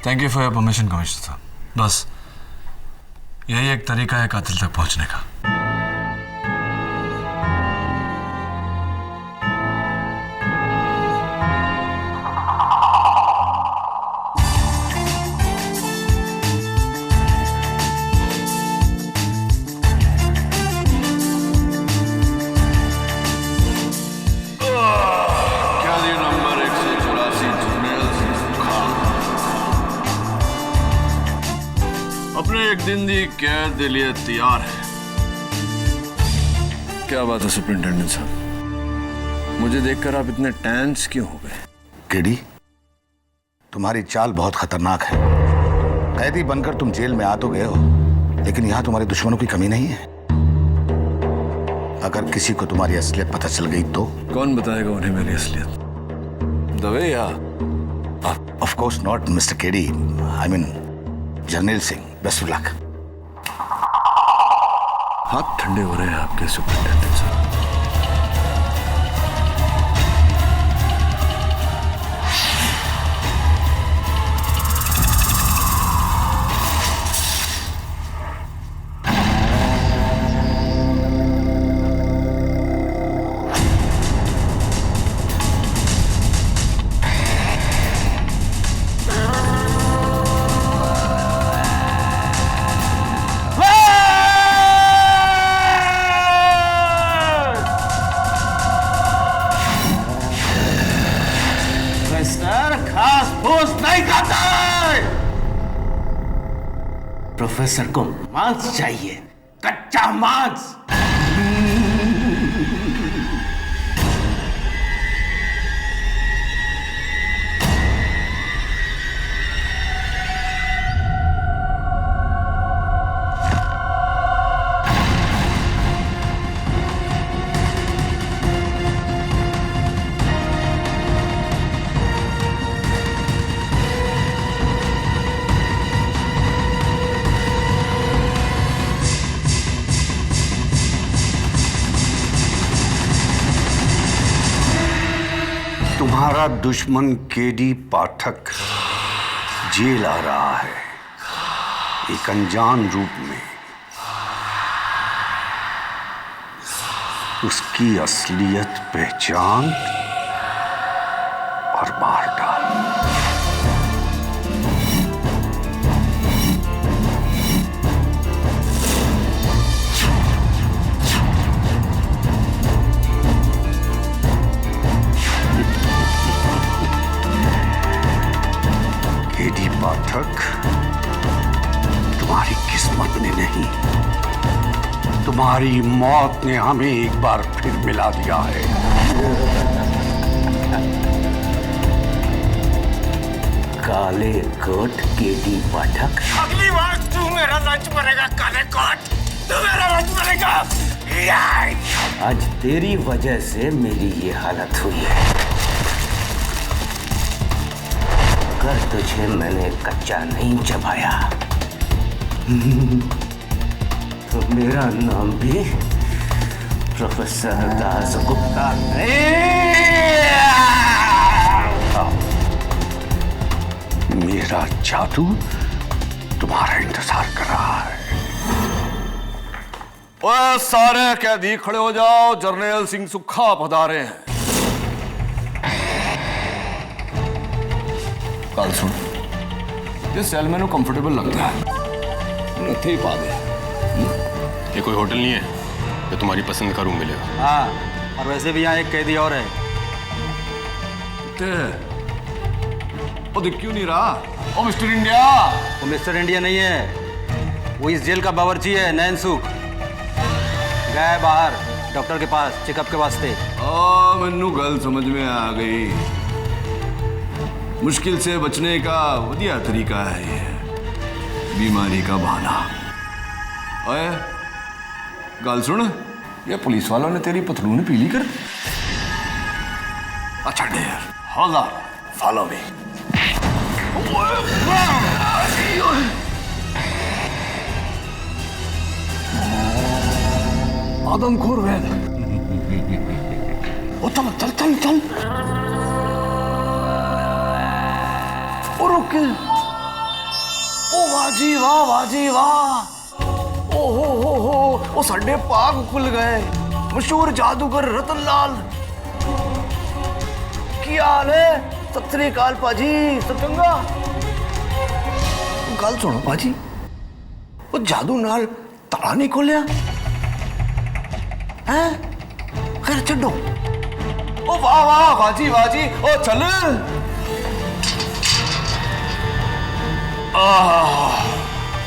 S11: Thank you for your permission commissioner साहब। बस यही एक तरीका है कातिल तक पहुंचने का।
S4: एक दिन दी कैद के लिए तैयार है। क्या बात है सुपरिंटेंडेंट साहब, मुझे देखकर आप इतने टेंस क्यों हो गए?
S9: केडी, तुम्हारी चाल बहुत खतरनाक है। कैदी बनकर तुम जेल में आ तो गए हो, लेकिन यहां तुम्हारे दुश्मनों की कमी नहीं है। अगर किसी को तुम्हारी असलियत पता चल गई तो?
S4: कौन बताएगा उन्हें मेरी असलियत? दवे या?
S9: Of course not mister KD, I mean Jarnail Singh. Best of luck.
S4: हाथ ठंडे हो रहे हैं आपके सुपरिंटेंडेंट साहब।
S17: प्रोफेसर को मांस चाहिए, कच्चा मांस।
S18: तुम्हारा दुश्मन केडी पाठक जेल आ रहा है, एक अनजान रूप में। उसकी असलियत पहचान और मार डाल। केडी पाठक, तुम्हारी किस्मत ने नहीं, तुम्हारी मौत ने हमें एक बार फिर मिला दिया है।
S17: काले कोट केडी पाठक,
S18: अगली बार तू मेरा लंच मरेगा। काले कोट, तू मेरा लंच मरेगा।
S17: आज तेरी वजह से मेरी ये हालत हुई है। अगर तुझे मैंने कच्चा नहीं चबाया तो मेरा नाम भी प्रोफेसर दास गुप्ता नहीं।
S18: मेरा जादू तुम्हारा इंतजार कर रहा है।
S4: ओए सारे कैदी खड़े हो जाओ, जर्नैल सिंह सुखा पधारे हैं। कल सुन, ये सेल में कंफर्टेबल लगता है, थे पा दे।
S19: ये कोई होटल नहीं है जो तुम्हारी पसंद का रूम मिलेगा।
S15: हाँ, और वैसे भी यहाँ एक कैदी और है।
S4: वो दिख क्यों नहीं रहा? ओ मिस्टर इंडिया।
S15: वो मिस्टर इंडिया नहीं है, वो इस जेल का बावर्ची है, नैनसुख। गया है बाहर डॉक्टर के पास चेकअप के वास्ते।
S7: मैनू गल समझ में आ गई। मुश्किल से बचने का वधिया तरीका है ये, बीमारी का बहाना। ओए गल सुन, ये पुलिस वालों ने तेरी पतलून पीली कर। अच्छा यार, होल्ड ऑन, फॉलो मी। आदमखोर वैद, ओ चल चल चल चल। ओ रुक, ओ वाजी वाह, वाजी वाह। ओ हो, ओ साडे पाग खुल गए। मशहूर जादूगर रतन लाल, क्या हाल है? सत श्री अकाल पाजी, सब चंगा? गल सुनो पाजी, वो जादू नाल ताला नहीं खोलिया है? खैर छो। ओ वाह वाह, वाजी वाजी, ओ चल।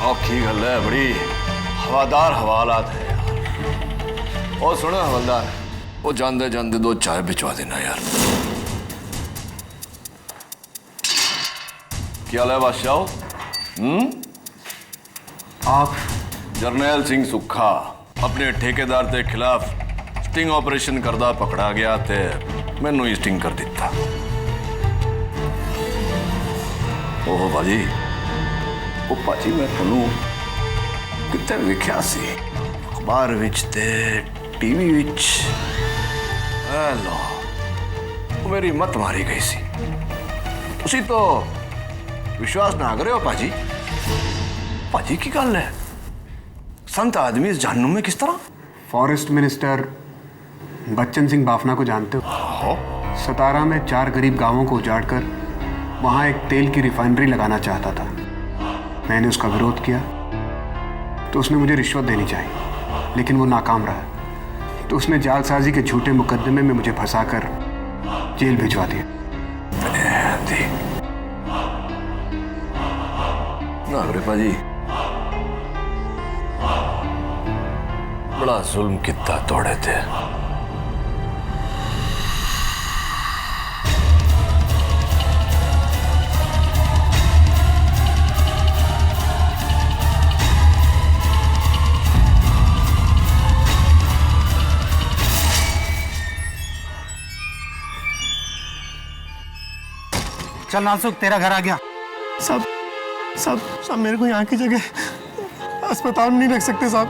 S7: औखी गल है बड़ी, हवादार हवालात है यार। ओ सुनो हवलदार, वो जानते जानते 2 चाय भिजवा देना यार। क्या है बादशाह? आप जरनैल सिंह सुखा अपने ठेकेदार के खिलाफ स्टिंग ऑपरेशन करदा पकड़ा गया ते मैनू ही स्टिंग कर दिता। ओह भाजी, ओ भाजी मैं थोनू कितने वेख्या सी, अखबार विच ते टीवी विच। लो, वो मेरी मत मारी गई सी। तुसी तो विश्वास ना करे हो पाजी। पाजी की गल है, संत आदमी इस जानू में किस तरह?
S16: फॉरेस्ट मिनिस्टर बच्चन सिंह बाफना को जानते हो? सतारा में 4 गरीब गांवों को उजाड़कर वहां एक तेल की रिफाइनरी लगाना चाहता था। मैंने उसका विरोध किया तो उसने मुझे रिश्वत देनी चाहिए, लेकिन वो नाकाम रहा। तो उसने जालसाजी के झूठे मुकदमे में मुझे फंसाकर जेल भिजवा दिया।
S7: नागरिका जी, बड़ा जुल्म कितना तोड़े थे।
S15: चल नासुक, तेरा घर आ गया।
S20: सब सब सब मेरे को यहाँ की जगह अस्पताल में नहीं रख सकते साहब।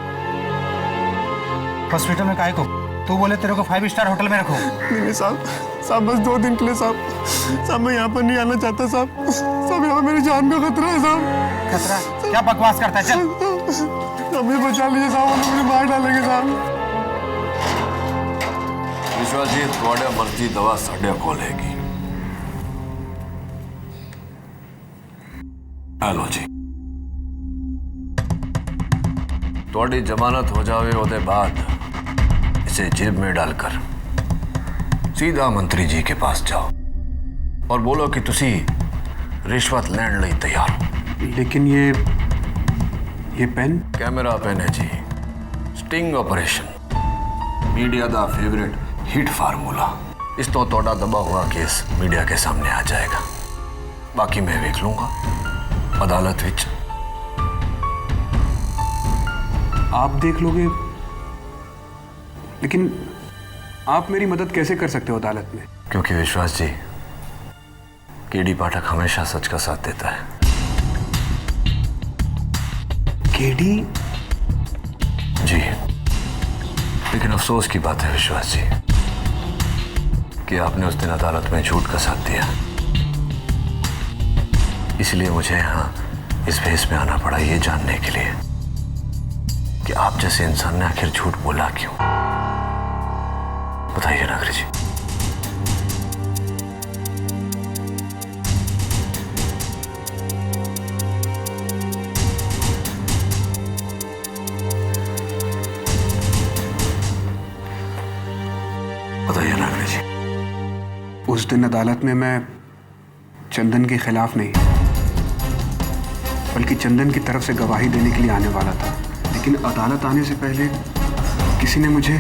S15: हॉस्पिटल में काहे को? तू बोले तेरे को 5 स्टार होटल में रखो।
S20: नहीं साहब, साहब बस 2 दिन के लिए साहब। साहब मैं यहाँ पर नहीं आना चाहता साहब। साहब यहाँ मेरी जान का खतरा है साहब।
S15: खतरा? क्या बकवास करता है? चल
S20: हमें बचा लीजिए साहब, वरना मुझे मार डालेंगे साहब।
S7: विश्वास जी, थोड़ा मर्जी दवा साढ़े को लेगी। हेलो जी, थोड़ी जमानत हो जावे उसके बाद इसे जेब में डालकर सीधा मंत्री जी के पास जाओ और बोलो कि तुसी रिश्वत लैंड लई तैयार हो।
S16: लेकिन ये पेन?
S7: कैमरा पेन है जी। स्टिंग ऑपरेशन मीडिया दा फेवरेट हिट फार्मूला। इस तो तोड़ा दबा हुआ केस मीडिया के सामने आ जाएगा। बाकी मैं देख लूंगा अदालत विच।
S16: आप देख लोगे, लेकिन आप मेरी मदद कैसे कर सकते हो अदालत में?
S7: क्योंकि विश्वास जी, केडी पाठक हमेशा सच का साथ देता है।
S16: केडी?
S7: जी, लेकिन अफसोस की बात है विश्वास जी कि आपने उस दिन अदालत में झूठ का साथ दिया। इसलिए मुझे यहाँ इस भेस में आना पड़ा, ये जानने के लिए कि आप जैसे इंसान ने आखिर झूठ बोला क्यों। बताइए नागरी जी। बताइए नागरी जी।
S16: उस दिन अदालत में मैं चंदन के खिलाफ नहीं, बल्कि चंदन की तरफ से गवाही देने के लिए आने वाला था। लेकिन अदालत आने से पहले किसी ने मुझे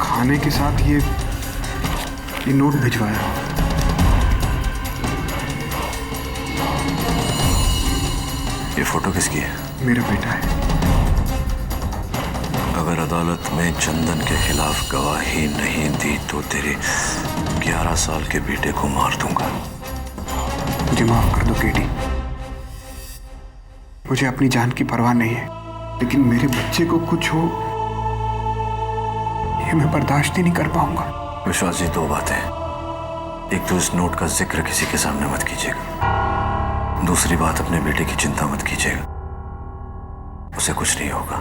S16: खाने के साथ ये नोट भिजवाया।
S4: ये फोटो किसकी है?
S16: मेरा बेटा है।
S4: अगर अदालत में चंदन के खिलाफ गवाही नहीं दी तो तेरे 11 साल के बेटे को मार दूंगा।
S16: मुझे माफ कर दो केडी। मुझे अपनी जान की परवाह नहीं है, लेकिन मेरे बच्चे को कुछ हो ये मैं बर्दाश्त ही नहीं कर पाऊंगा।
S4: विश्वास जी, 2 बातें। एक तो इस नोट का जिक्र किसी के सामने मत कीजिएगा। दूसरी बात, अपने बेटे की चिंता मत कीजिएगा। उसे कुछ नहीं होगा।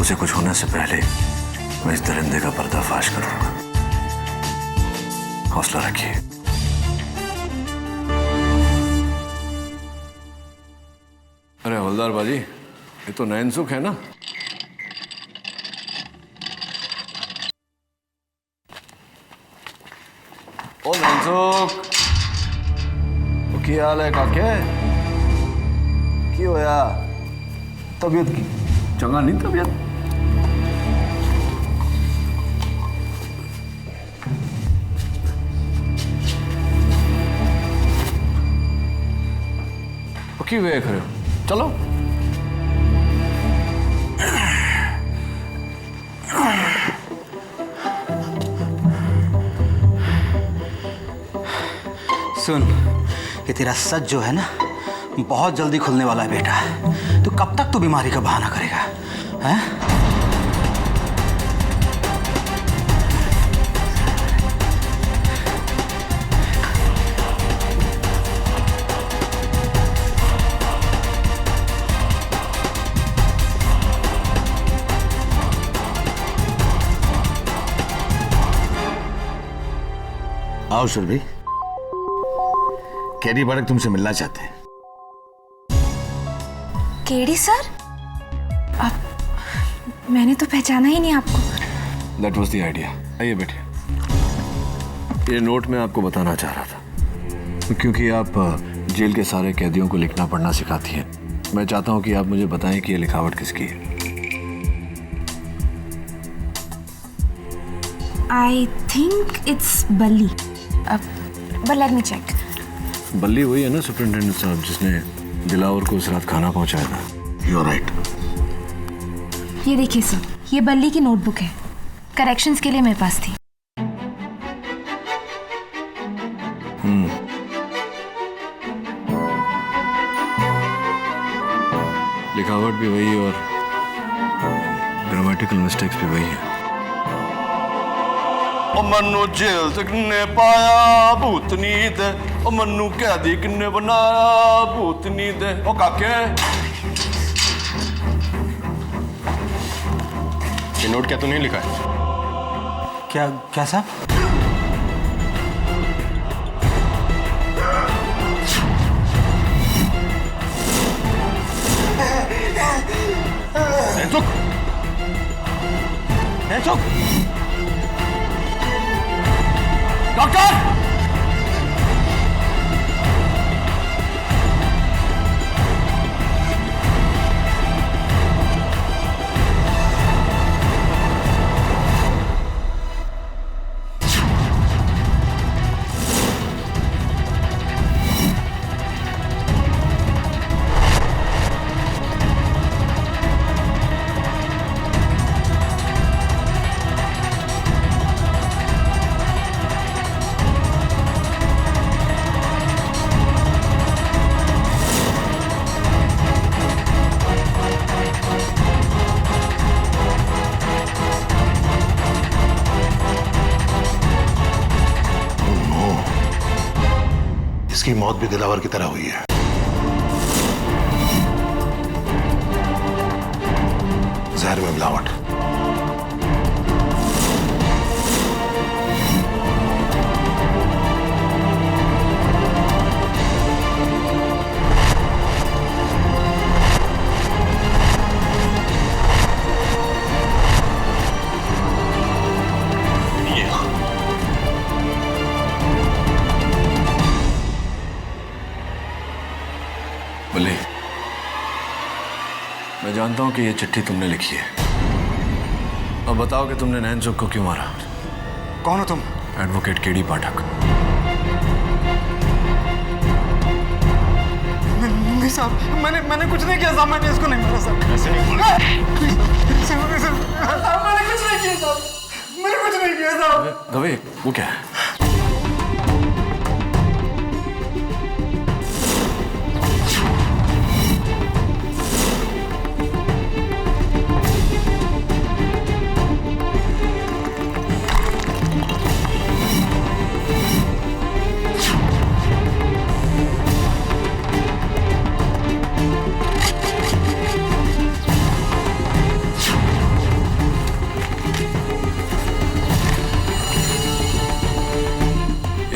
S4: उसे कुछ होने से पहले मैं इस दरिंदे का पर्दाफाश करूंगा। हौसला रखिए। अरे हवलदार बाजी, ये तो नैनसुख है ना? ओ नैनसुख, क्या हाल है काके? की होया? तबीयत की चंगा नहीं तबीयत? क्यों वे खड़े हो? चलो।
S15: सुन, ये तेरा सच जो है ना बहुत जल्दी खुलने वाला है बेटा। तो कब तक तू बीमारी का बहाना करेगा? हैं?
S9: आओ सुरभि, केडी पाठक तुमसे मिलना चाहते हैं।
S12: KD sir? मैंने तो पहचाना ही नहीं आपको।
S4: That was the idea। आइए बैठिए। ये नोट मैं आपको बताना चाह रहा था, क्योंकि आप जेल के सारे कैदियों को लिखना पढ़ना सिखाती हैं। मैं चाहता हूं कि आप मुझे बताएं कि ये लिखावट किसकी है।
S12: I think it's बल्ली। But let me check।
S4: बल्ली वही है ना सुपरिटेंडेंट साहब, जिसने दिलावर को उस रात खाना पहुंचाया था?
S9: You're right।
S12: ये देखिए सर, ये बल्ली की नोटबुक है। करेक्शंस के लिए मेरे पास थी।
S4: लिखावट भी वही और ग्रामेटिकल मिस्टेक्स भी वही है।
S7: ओ मनु जेल से किन्ने पाया भूतनी दे, ओ मनु कैदी किन्ने बनाया भूतनी दे। ओ काके,
S19: ये नोट क्या तूने लिखा है?
S15: क्या साहब?
S7: डॉक्टर!
S10: इसकी मौत भी दिलावर की तरह हुई है। जहर में मिलावट।
S4: बल्ली, मैं जानता हूं कि ये चिट्ठी तुमने लिखी है
S11: अब बताओ कि तुमने नैनसुख को क्यों मारा?
S15: कौन हो तुम?
S11: एडवोकेट केडी पाठक।
S20: नहीं साहब, मैंने कुछ नहीं किया साहब, मैंने इसको नहीं मारा साहब।
S19: ऐसे नहीं बोल।
S20: साहब मैंने कुछ नहीं किया साहब, मैंने कुछ नहीं किया साहब।
S11: दवे, वो क्या है?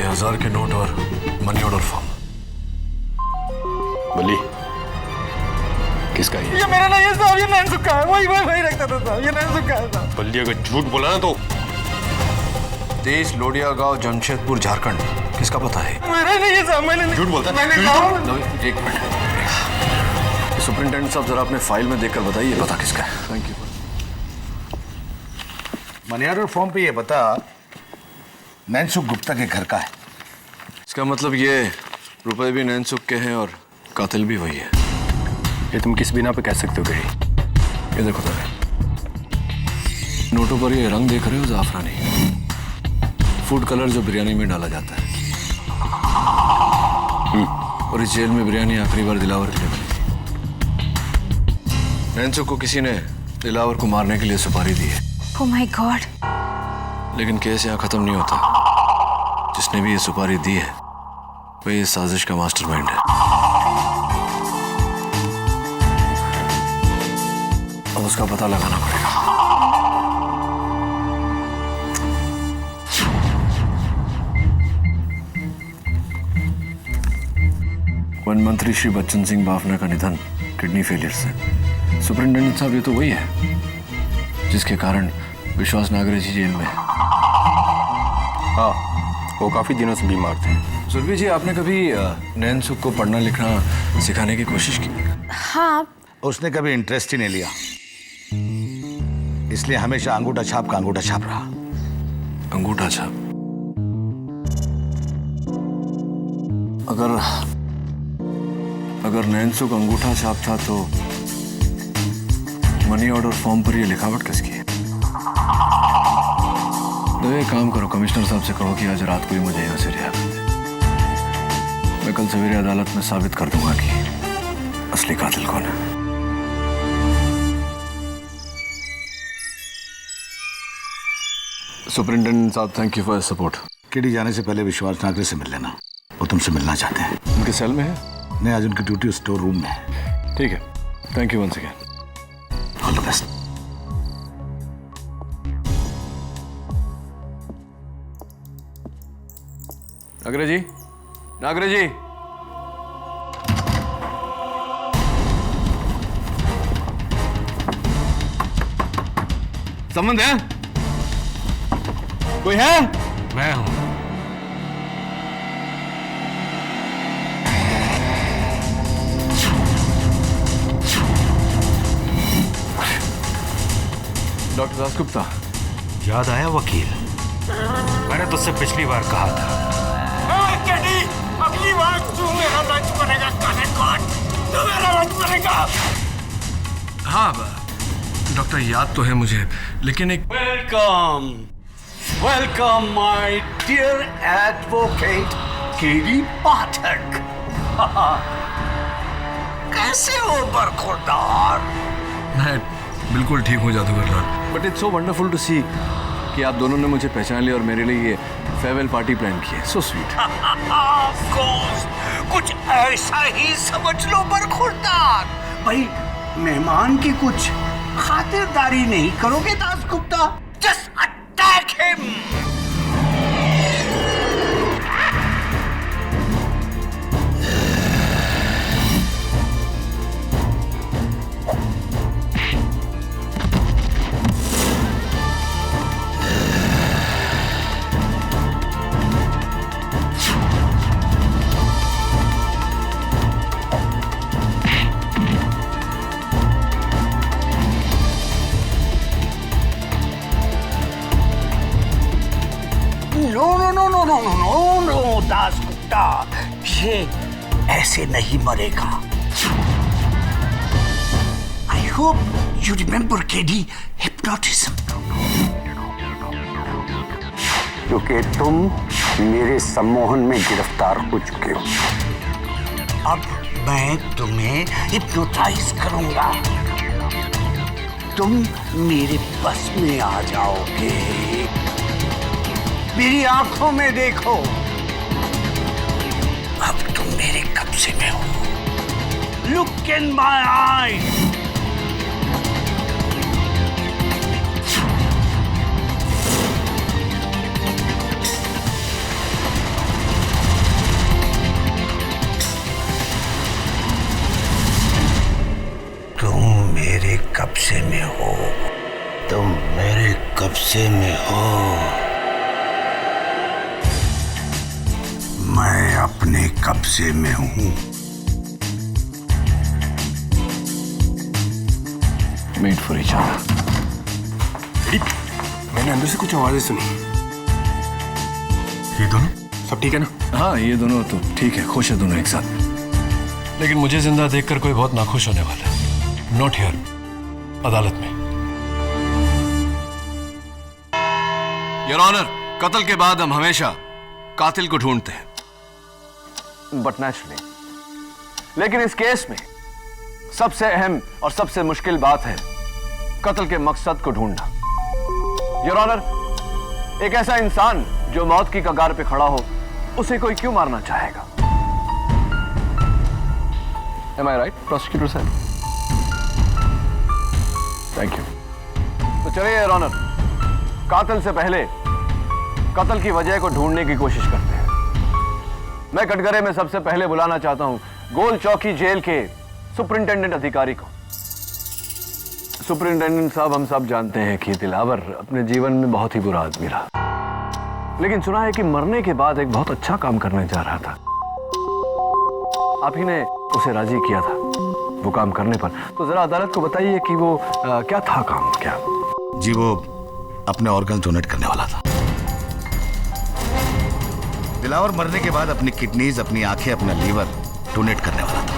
S11: $1000 के नोट और मनी ऑर्डर फॉर्म।
S19: बली, किसका ये?
S20: ये मेरा नहीं है साहब, ये नैनसुख का है। वही रखता था साहब, ये नैनसुख का है साहब।
S19: बल्ली अगर झूठ बोला ना तो।
S11: देश लोडिया गांव जमशेदपुर झारखंड, किसका पता है?
S20: मेरा नहीं है साहब, मैंने
S19: झूठ बोलता है।
S20: मैंने कहा।
S11: दवे, एक मिनट। सुपरिंटेंडेंट साहब, जरा अपने फाइल में देखकर बताइए पता किसका है। Thank you.
S9: Money order form पे ये बता नैनसुख गुप्ता के घर का है।
S11: इसका मतलब ये रुपए भी नैनसुख के हैं और कातिल भी वही है।
S19: ये तुम किस बिना पे कह सकते हो केडी?
S11: ये देखो दवे, नोटों पर ये रंग देख रहे हो, जाफरानी फूड कलर जो बिरयानी में डाला जाता है। और इस जेल में बिरयानी आखिरी बार दिलावर के लिए बनी थी। नैनसुख को किसी ने दिलावर को मारने के लिए सुपारी दी है।
S12: Oh my God.
S11: लेकिन केस यहाँ खत्म नहीं होता। जिसने भी ये सुपारी दी है वही इस साजिश का मास्टरमाइंड है। अब उसका पता लगाना पड़ेगा। वन मंत्री श्री बच्चन सिंह बाफना का निधन किडनी फेलियर से। सुपरिंटेंडेंट साहब, ये तो वही है जिसके कारण विश्वास नागरे जी जेल में है।
S19: हाँ, वो काफी दिनों से बीमार थे।
S11: सुरभि जी, आपने कभी नैनसुख को पढ़ना लिखना सिखाने की कोशिश की?
S12: हाँ।
S9: उसने कभी इंटरेस्ट ही नहीं लिया, इसलिए हमेशा अंगूठा छाप का अंगूठा छाप रहा।
S11: अंगूठा छाप? अगर नैनसुख अंगूठा छाप था तो मनी ऑर्डर फॉर्म पर ये लिखावट किसकी है? तो एक काम करो, कमिश्नर साहब से कहो कि आज रात को ही मुझे यहाँ से रिहा कर दे। मैं कल सवेरे अदालत में साबित कर दूंगा कि असली कातिल कौन है। सुपरिंटेंडेंट साहब, thank you for your support.
S9: KD जाने से पहले विश्वास नागरे से मिल लेना, वो तुमसे मिलना चाहते हैं।
S11: उनके सेल में है?
S9: नहीं, आज उनकी ड्यूटी स्टोर रूम में है।
S11: ठीक है, thank you once again.
S9: All the best.
S11: Nagre ji, Nagare जी, संबंध है? कोई है?
S19: मैं हूं।
S11: डॉक्टर दासगुप्ता।
S17: याद आया वकील, मैंने तुझसे पिछली बार कहा था।
S18: अगली बार तू मेरा लंच बनेगा, काले कोट, तू मेरा लंच बनेगा।
S11: हाँ डॉक्टर, याद तो है मुझे, लेकिन एक
S17: welcome, welcome my dear advocate KD Pathak. कैसे हो बरखुरदार?
S11: मैं बिल्कुल ठीक हो जादूगर लाल। But it's so wonderful to see कि आप दोनों ने मुझे पहचान लिया और मेरे लिए ये फेयरवेल पार्टी प्लान की है। So sweet.
S17: कुछ ऐसा ही समझ लो बरखुरदार। भाई, मेहमान की कुछ खातिरदारी नहीं करोगे Dasgupta? Just attack him. No no no no no Das Gupta, ये ऐसे नहीं मरेगा। I hope you remember KD hypnotism, क्योंकि तुम मेरे सम्मोहन में गिरफ्तार हो चुके हो। अब मैं तुम्हें हिप्नोटाइज करूंगा, तुम मेरे बस में आ जाओगे। मेरी आंखों में देखो, अब तुम मेरे कब्जे में हो। Look in my eyes. तुम मेरे कब्जे में हो, तुम मेरे कब्जे में हो। मैं अपने कब्जे में हूं।
S11: Made for each other.
S20: मैंने अंदर से कुछ आवाजें सुनी। ये दोनों सब ठीक है ना?
S11: हाँ, ये दोनों तो ठीक है, खुश है दोनों एक साथ। लेकिन मुझे जिंदा देखकर कोई बहुत नाखुश होने वाला है। नॉट हियर, अदालत में। योर ऑनर, कत्ल के बाद हम हमेशा कातिल को ढूंढते हैं,
S4: बट नेचुरली। लेकिन इस केस में सबसे अहम और सबसे मुश्किल बात है कत्ल के मकसद को ढूंढना। योर ऑनर, एक ऐसा इंसान जो मौत की कगार पे खड़ा हो, उसे कोई क्यों मारना चाहेगा? Am I right, प्रोसिक्यूटर साहब? Thank you. तो चलिए योर ऑनर, कातिल से पहले कत्ल की वजह को ढूंढने की कोशिश करते हैं। मैं कटघरे में सबसे पहले बुलाना चाहता हूं गोल चौकी जेल के सुपरिंटेंडेंट अधिकारी को। सुपरिंटेंडेंट साहब, हम सब जानते हैं कि दिलावर अपने जीवन में बहुत ही बुरा आदमी रहा, लेकिन सुना है कि मरने के बाद एक बहुत अच्छा काम करने जा रहा था। आप ही ने उसे राजी किया था वो काम करने पर, तो जरा अदालत को बताइए कि वो क्या था काम? क्या
S9: जी, वो अपने ऑर्गन डोनेट करने वाला था। दिलावर मरने के बाद अपनी किडनीज, अपनी आंखें, अपना लीवर डोनेट करने वाला था।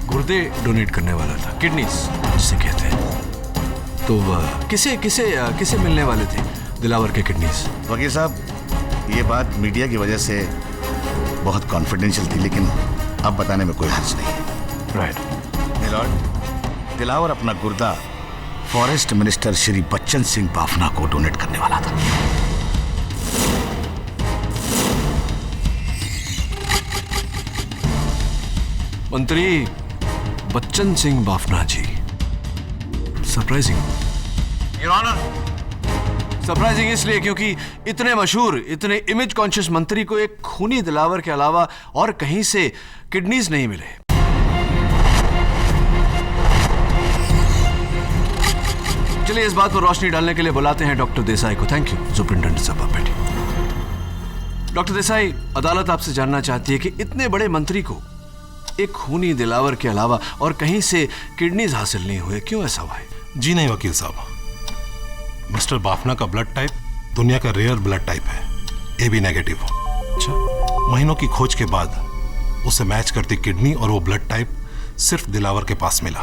S11: गुर्दे डोनेट करने वाला था, किडनीज जिसे कहते हैं। तो किसे किसे किसे मिलने वाले थे दिलावर के किडनीज?
S9: वकील साहब, ये बात मीडिया की वजह से बहुत कॉन्फिडेंशियल थी, लेकिन अब बताने में कोई हर्ज नहीं है।
S11: राइट
S9: मिलॉर्ड, दिलावर अपना गुर्दा फॉरेस्ट मिनिस्टर श्री बच्चन सिंह बाफना को डोनेट करने वाला था।
S11: मंत्री बच्चन सिंह बाफना जी, सरप्राइजिंग। योर ऑनर, सरप्राइजिंग इसलिए क्योंकि इतने मशहूर, इतने इमेज कॉन्शियस मंत्री को एक खूनी दिलावर के अलावा और कहीं से किडनीज नहीं मिले। चलिए इस बात पर रोशनी डालने के लिए बुलाते हैं डॉक्टर देसाई को। थैंक यू सुपरिंटेंडेंट साहब, बैठिए। डॉक्टर देसाई, अदालत आपसे जानना चाहती है कि इतने बड़े मंत्री को एक खूनी दिलावर के अलावा और कहीं से किडनीज हासिल नहीं हुए, क्यों ऐसा हुआ है?
S10: जी नहीं वकील साहब, मिस्टर बाफना का ब्लड टाइप दुनिया का रेयर ब्लड टाइप है, AB नेगेटिव।
S11: अच्छा।
S10: महीनों की खोज के बाद उसे मैच करती किडनी और वो ब्लड टाइप सिर्फ दिलावर के पास मिला।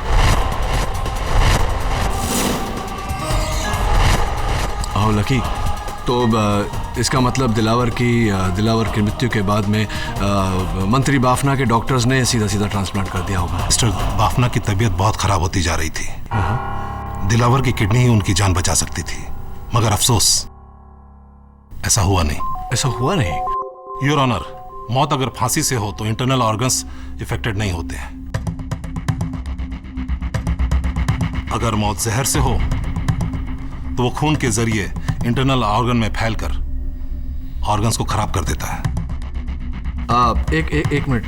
S11: How lucky. तो इसका मतलब दिलावर की मृत्यु के बाद में मंत्री बाफना के डॉक्टर्स ने सीधा सीधा ट्रांसप्लांट कर दिया होगा।
S10: मिस्टर बाफना की तबीयत बहुत खराब होती जा रही थी। दिलावर की किडनी ही उनकी जान बचा सकती थी, मगर अफसोस ऐसा हुआ नहीं।
S11: ऐसा हुआ नहीं?
S10: योर ऑनर, मौत अगर फांसी से हो तो इंटरनल ऑर्गन्स इफेक्टेड नहीं होते हैं। अगर मौत जहर से हो तो वो खून के जरिए इंटरनल ऑर्गन में फैलकर ऑर्गन्स को खराब कर देता है।
S11: एक मिनट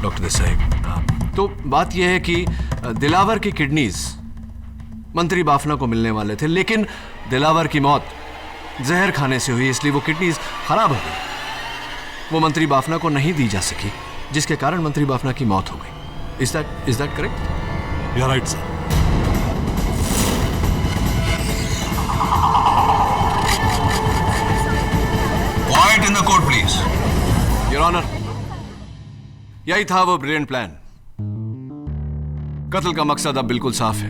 S11: डॉक्टर देसाई, तो बात यह है कि दिलावर की किडनीज मंत्री बाफना को मिलने वाले थे, लेकिन दिलावर की मौत जहर खाने से हुई, इसलिए वो किडनीज खराब हो गई। वो मंत्री बाफना को नहीं दी जा सकी, जिसके कारण मंत्री बाफना की मौत हो गई। Is that correct?
S10: You are right sir.
S7: Quiet in the court please.
S11: Your honour, यही था वो ब्रिलियंट प्लान। कत्ल का मकसद अब बिल्कुल साफ है।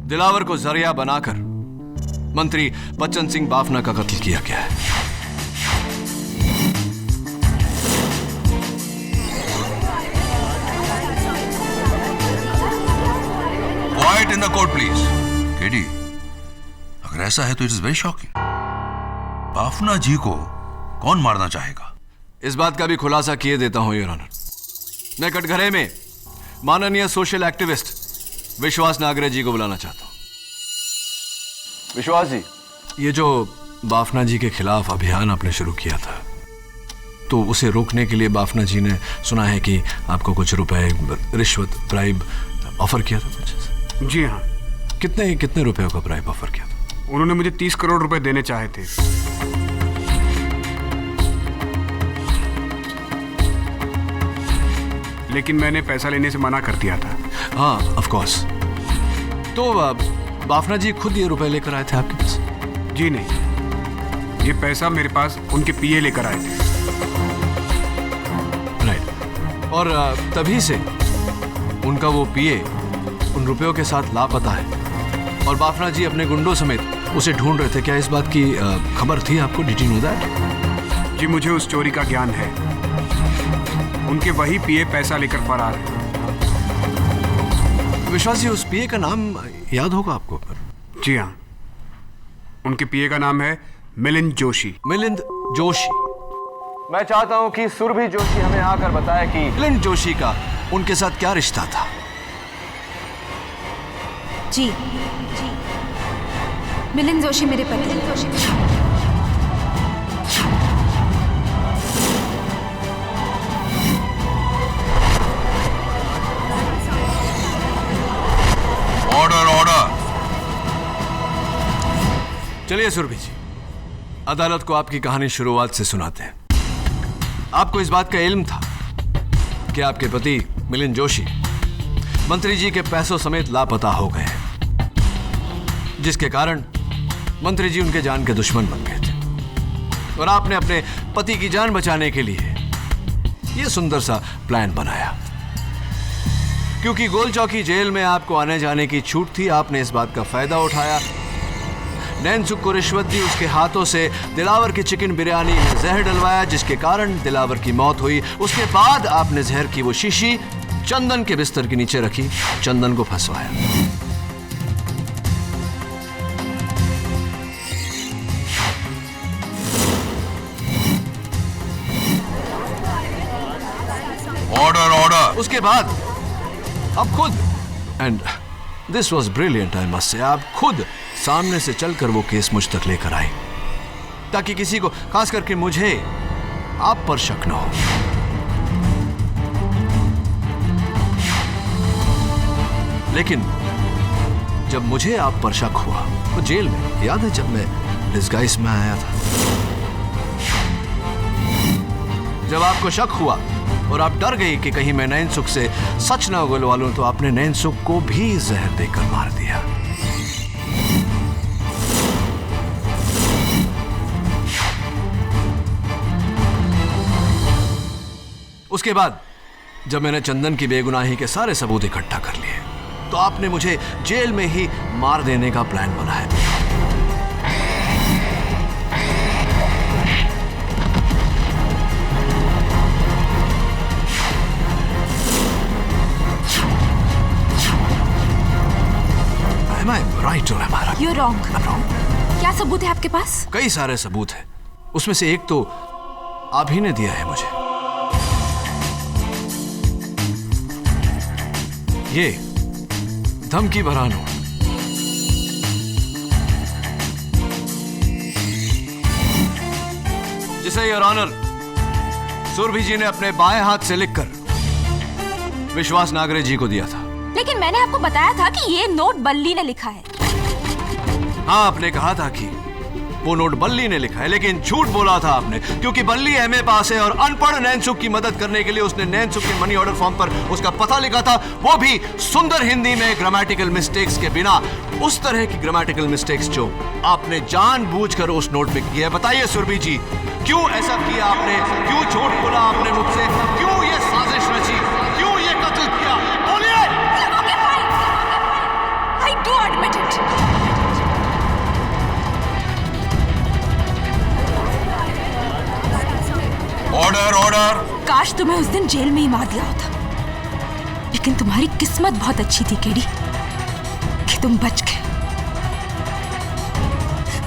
S11: दिलावर को जरिया बनाकर मंत्री बच्चन सिंह बाफना का कत्ल किया गया है।
S7: Quiet in the court please. KD, अगर ऐसा है तो it is very shocking. Bafna ji को कौन मारना चाहेगा?
S11: इस बात का भी खुलासा किए देता हूं योर ऑनर। मैं कटघरे में माननीय सोशल एक्टिविस्ट विश्वास नागरे जी को बुलाना चाहता हूं। विश्वास जी, ये जो बाफना जी के खिलाफ अभियान आपने शुरू किया था, तो उसे रोकने के लिए बाफना जी ने सुना है कि आपको कुछ रुपए, रिश्वत, ब्राइब ऑफर किया था कुछ?
S16: जी हाँ।
S11: कितने रुपए का ब्राइब ऑफर किया था?
S16: उन्होंने मुझे 30 करोड़ रुपए देने चाहे थे। लेकिन मैंने पैसा लेने से मना कर दिया था।
S11: हाँ, ऑफ कोर्स। तो बाफना जी खुद ये रुपए लेकर आए थे आपके पास?
S16: जी नहीं, ये पैसा मेरे पास उनके पीए लेकर आए थे।
S11: राइट। और तभी से उनका वो पीए उन रुपयों के साथ लापता है और बाफना जी अपने गुंडों समेत उसे ढूंढ रहे थे। क्या इस बात की खबर थी आपको? Did you know that?
S16: जी, मुझे उस चोरी का ज्ञान है। उनके वही पीए पैसा लेकर फरार है।
S11: विश्वास जी, उस पीए का नाम याद होगा आपको?
S16: जी हाँ, उनके पीए का नाम है मिलिंद जोशी।
S11: मिलिंद जोशी। मैं चाहता हूं कि सुरभि जोशी हमें आकर बताए कि मिलिंद जोशी का उनके साथ क्या रिश्ता था।
S12: जी, मिलिंद जोशी मेरे पति।
S7: Order, order.
S11: चलिए सुरभि जी, अदालत को आपकी कहानी शुरुआत से सुनाते हैं। आपको इस बात का इल्म था कि आपके पति मिलिंद जोशी मंत्री जी के पैसों समेत लापता हो गए हैं, जिसके कारण मंत्री जी उनके जान के दुश्मन बन गए थे और आपने अपने पति की जान बचाने के लिए यह सुंदर सा प्लान बनाया। क्योंकि गोलचौकी जेल में आपको आने जाने की छूट थी, आपने इस बात का फायदा उठाया। नैनसुख को रिश्वत दी, उसके हाथों से दिलावर की चिकन बिरयानी में जहर डलवाया, जिसके कारण दिलावर की मौत हुई। उसके बाद आपने जहर की वो शीशी चंदन के बिस्तर के नीचे रखी, चंदन को फंसवाया।
S7: Order, order.
S11: उसके बाद आप खुद, and this was brilliant I must say, आप खुद सामने से चलकर वो केस मुझ तक लेकर आए ताकि किसी को, खास करके मुझे, आप पर शक न हो। लेकिन जब मुझे आप पर शक हुआ तो जेल में, याद है जब मैं डिस्गाइज में आया था, जब आपको शक हुआ और आप डर गई कि कहीं मैं नैनसुख से सच ना उगलवा लूं, तो आपने नैनसुख को भी जहर देकर मार दिया। उसके बाद जब मैंने चंदन की बेगुनाही के सारे सबूत इकट्ठा कर लिए, तो आपने मुझे जेल में ही मार देने का प्लान बनाया। Am I right or am I wrong?
S12: You're wrong.
S11: I'm wrong.
S12: क्या सबूत है आपके पास?
S11: कई सारे सबूत हैं, उसमें से एक तो आप ही ने दिया है मुझे। ये धमकी भरा नोट। जिसे योर ऑनर सुरभि जी ने अपने बाएं हाथ से लिखकर विश्वास नागरे जी को दिया था।
S12: लेकिन मैंने आपको बताया था कि ये नोट बल्ली ने लिखा है।
S11: हाँ, आपने कहा था कि वो नोट बल्ली ने लिखा है, लेकिन झूठ बोला था आपने, क्योंकि बल्ली एमए पास है और अनपढ़ नैनसुख की मदद करने के लिए उसने नैनसुख के मनी ऑर्डर फॉर्म पर उसका पता लिखा था, वो भी सुंदर हिंदी में ग्रामेटिकल मिस्टेक्स के बिना। उस तरह की ग्रामेटिकल मिस्टेक्स जो आपने जानबूझकर उस नोट में की है। बताइए सुरभि जी,
S9: क्यों ऐसा किया आपने? क्यों झूठ बोला आपने मुझसे? क्यों ये साजिश रची? क्यों ये कत्ल किया? बोलिए।
S14: I do admit it.
S7: Order order.
S12: काश तुम्हें उस दिन जेल में ही मार दिया होता, लेकिन तुम्हारी किस्मत बहुत अच्छी थी केडी कि तुम बच गए।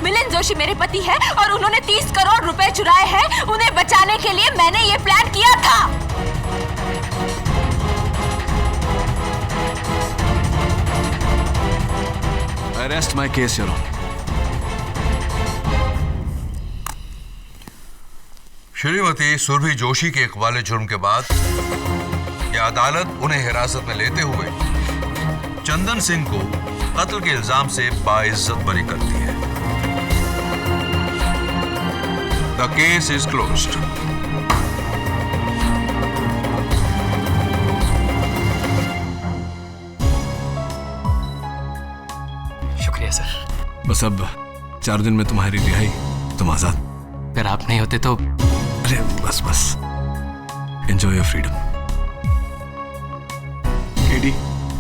S12: मिलिंद जोशी मेरे पति है और उन्होंने 30 करोड़ रुपए चुराए हैं। उन्हें बचाने के लिए मैंने ये प्लान किया था।
S11: Arrest my case, Your Honor.
S7: Shrimati Surabhi Joshi के इकबाल जुर्म के बाद यह अदालत उन्हें हिरासत में लेते हुए चंदन सिंह को कत्ल के इल्जाम से बाइज्जत बरी करती है। The case is closed.
S13: शुक्रिया सर।
S11: बस अब 4 दिन में तुम्हारी रिहाई, तुम आजाद।
S13: अगर आप नहीं होते तो
S11: अरे बस बस, एंजॉय योर फ्रीडम।
S16: केडी।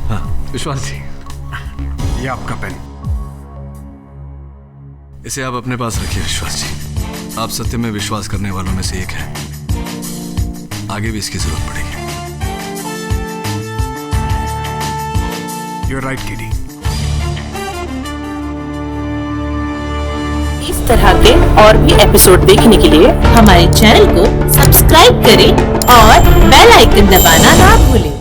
S11: हाँ विश्वास जी,
S16: ये आपका पेन।
S11: इसे आप अपने पास रखिए विश्वास जी। आप सत्य में विश्वास करने वालों में से एक हैं। आगे भी इसकी जरूरत पड़ेगी।
S16: You're right, KD.
S21: इस तरह के और भी एपिसोड देखने के लिए हमारे चैनल को सब्सक्राइब करें और बेल आइकन दबाना ना भूलें।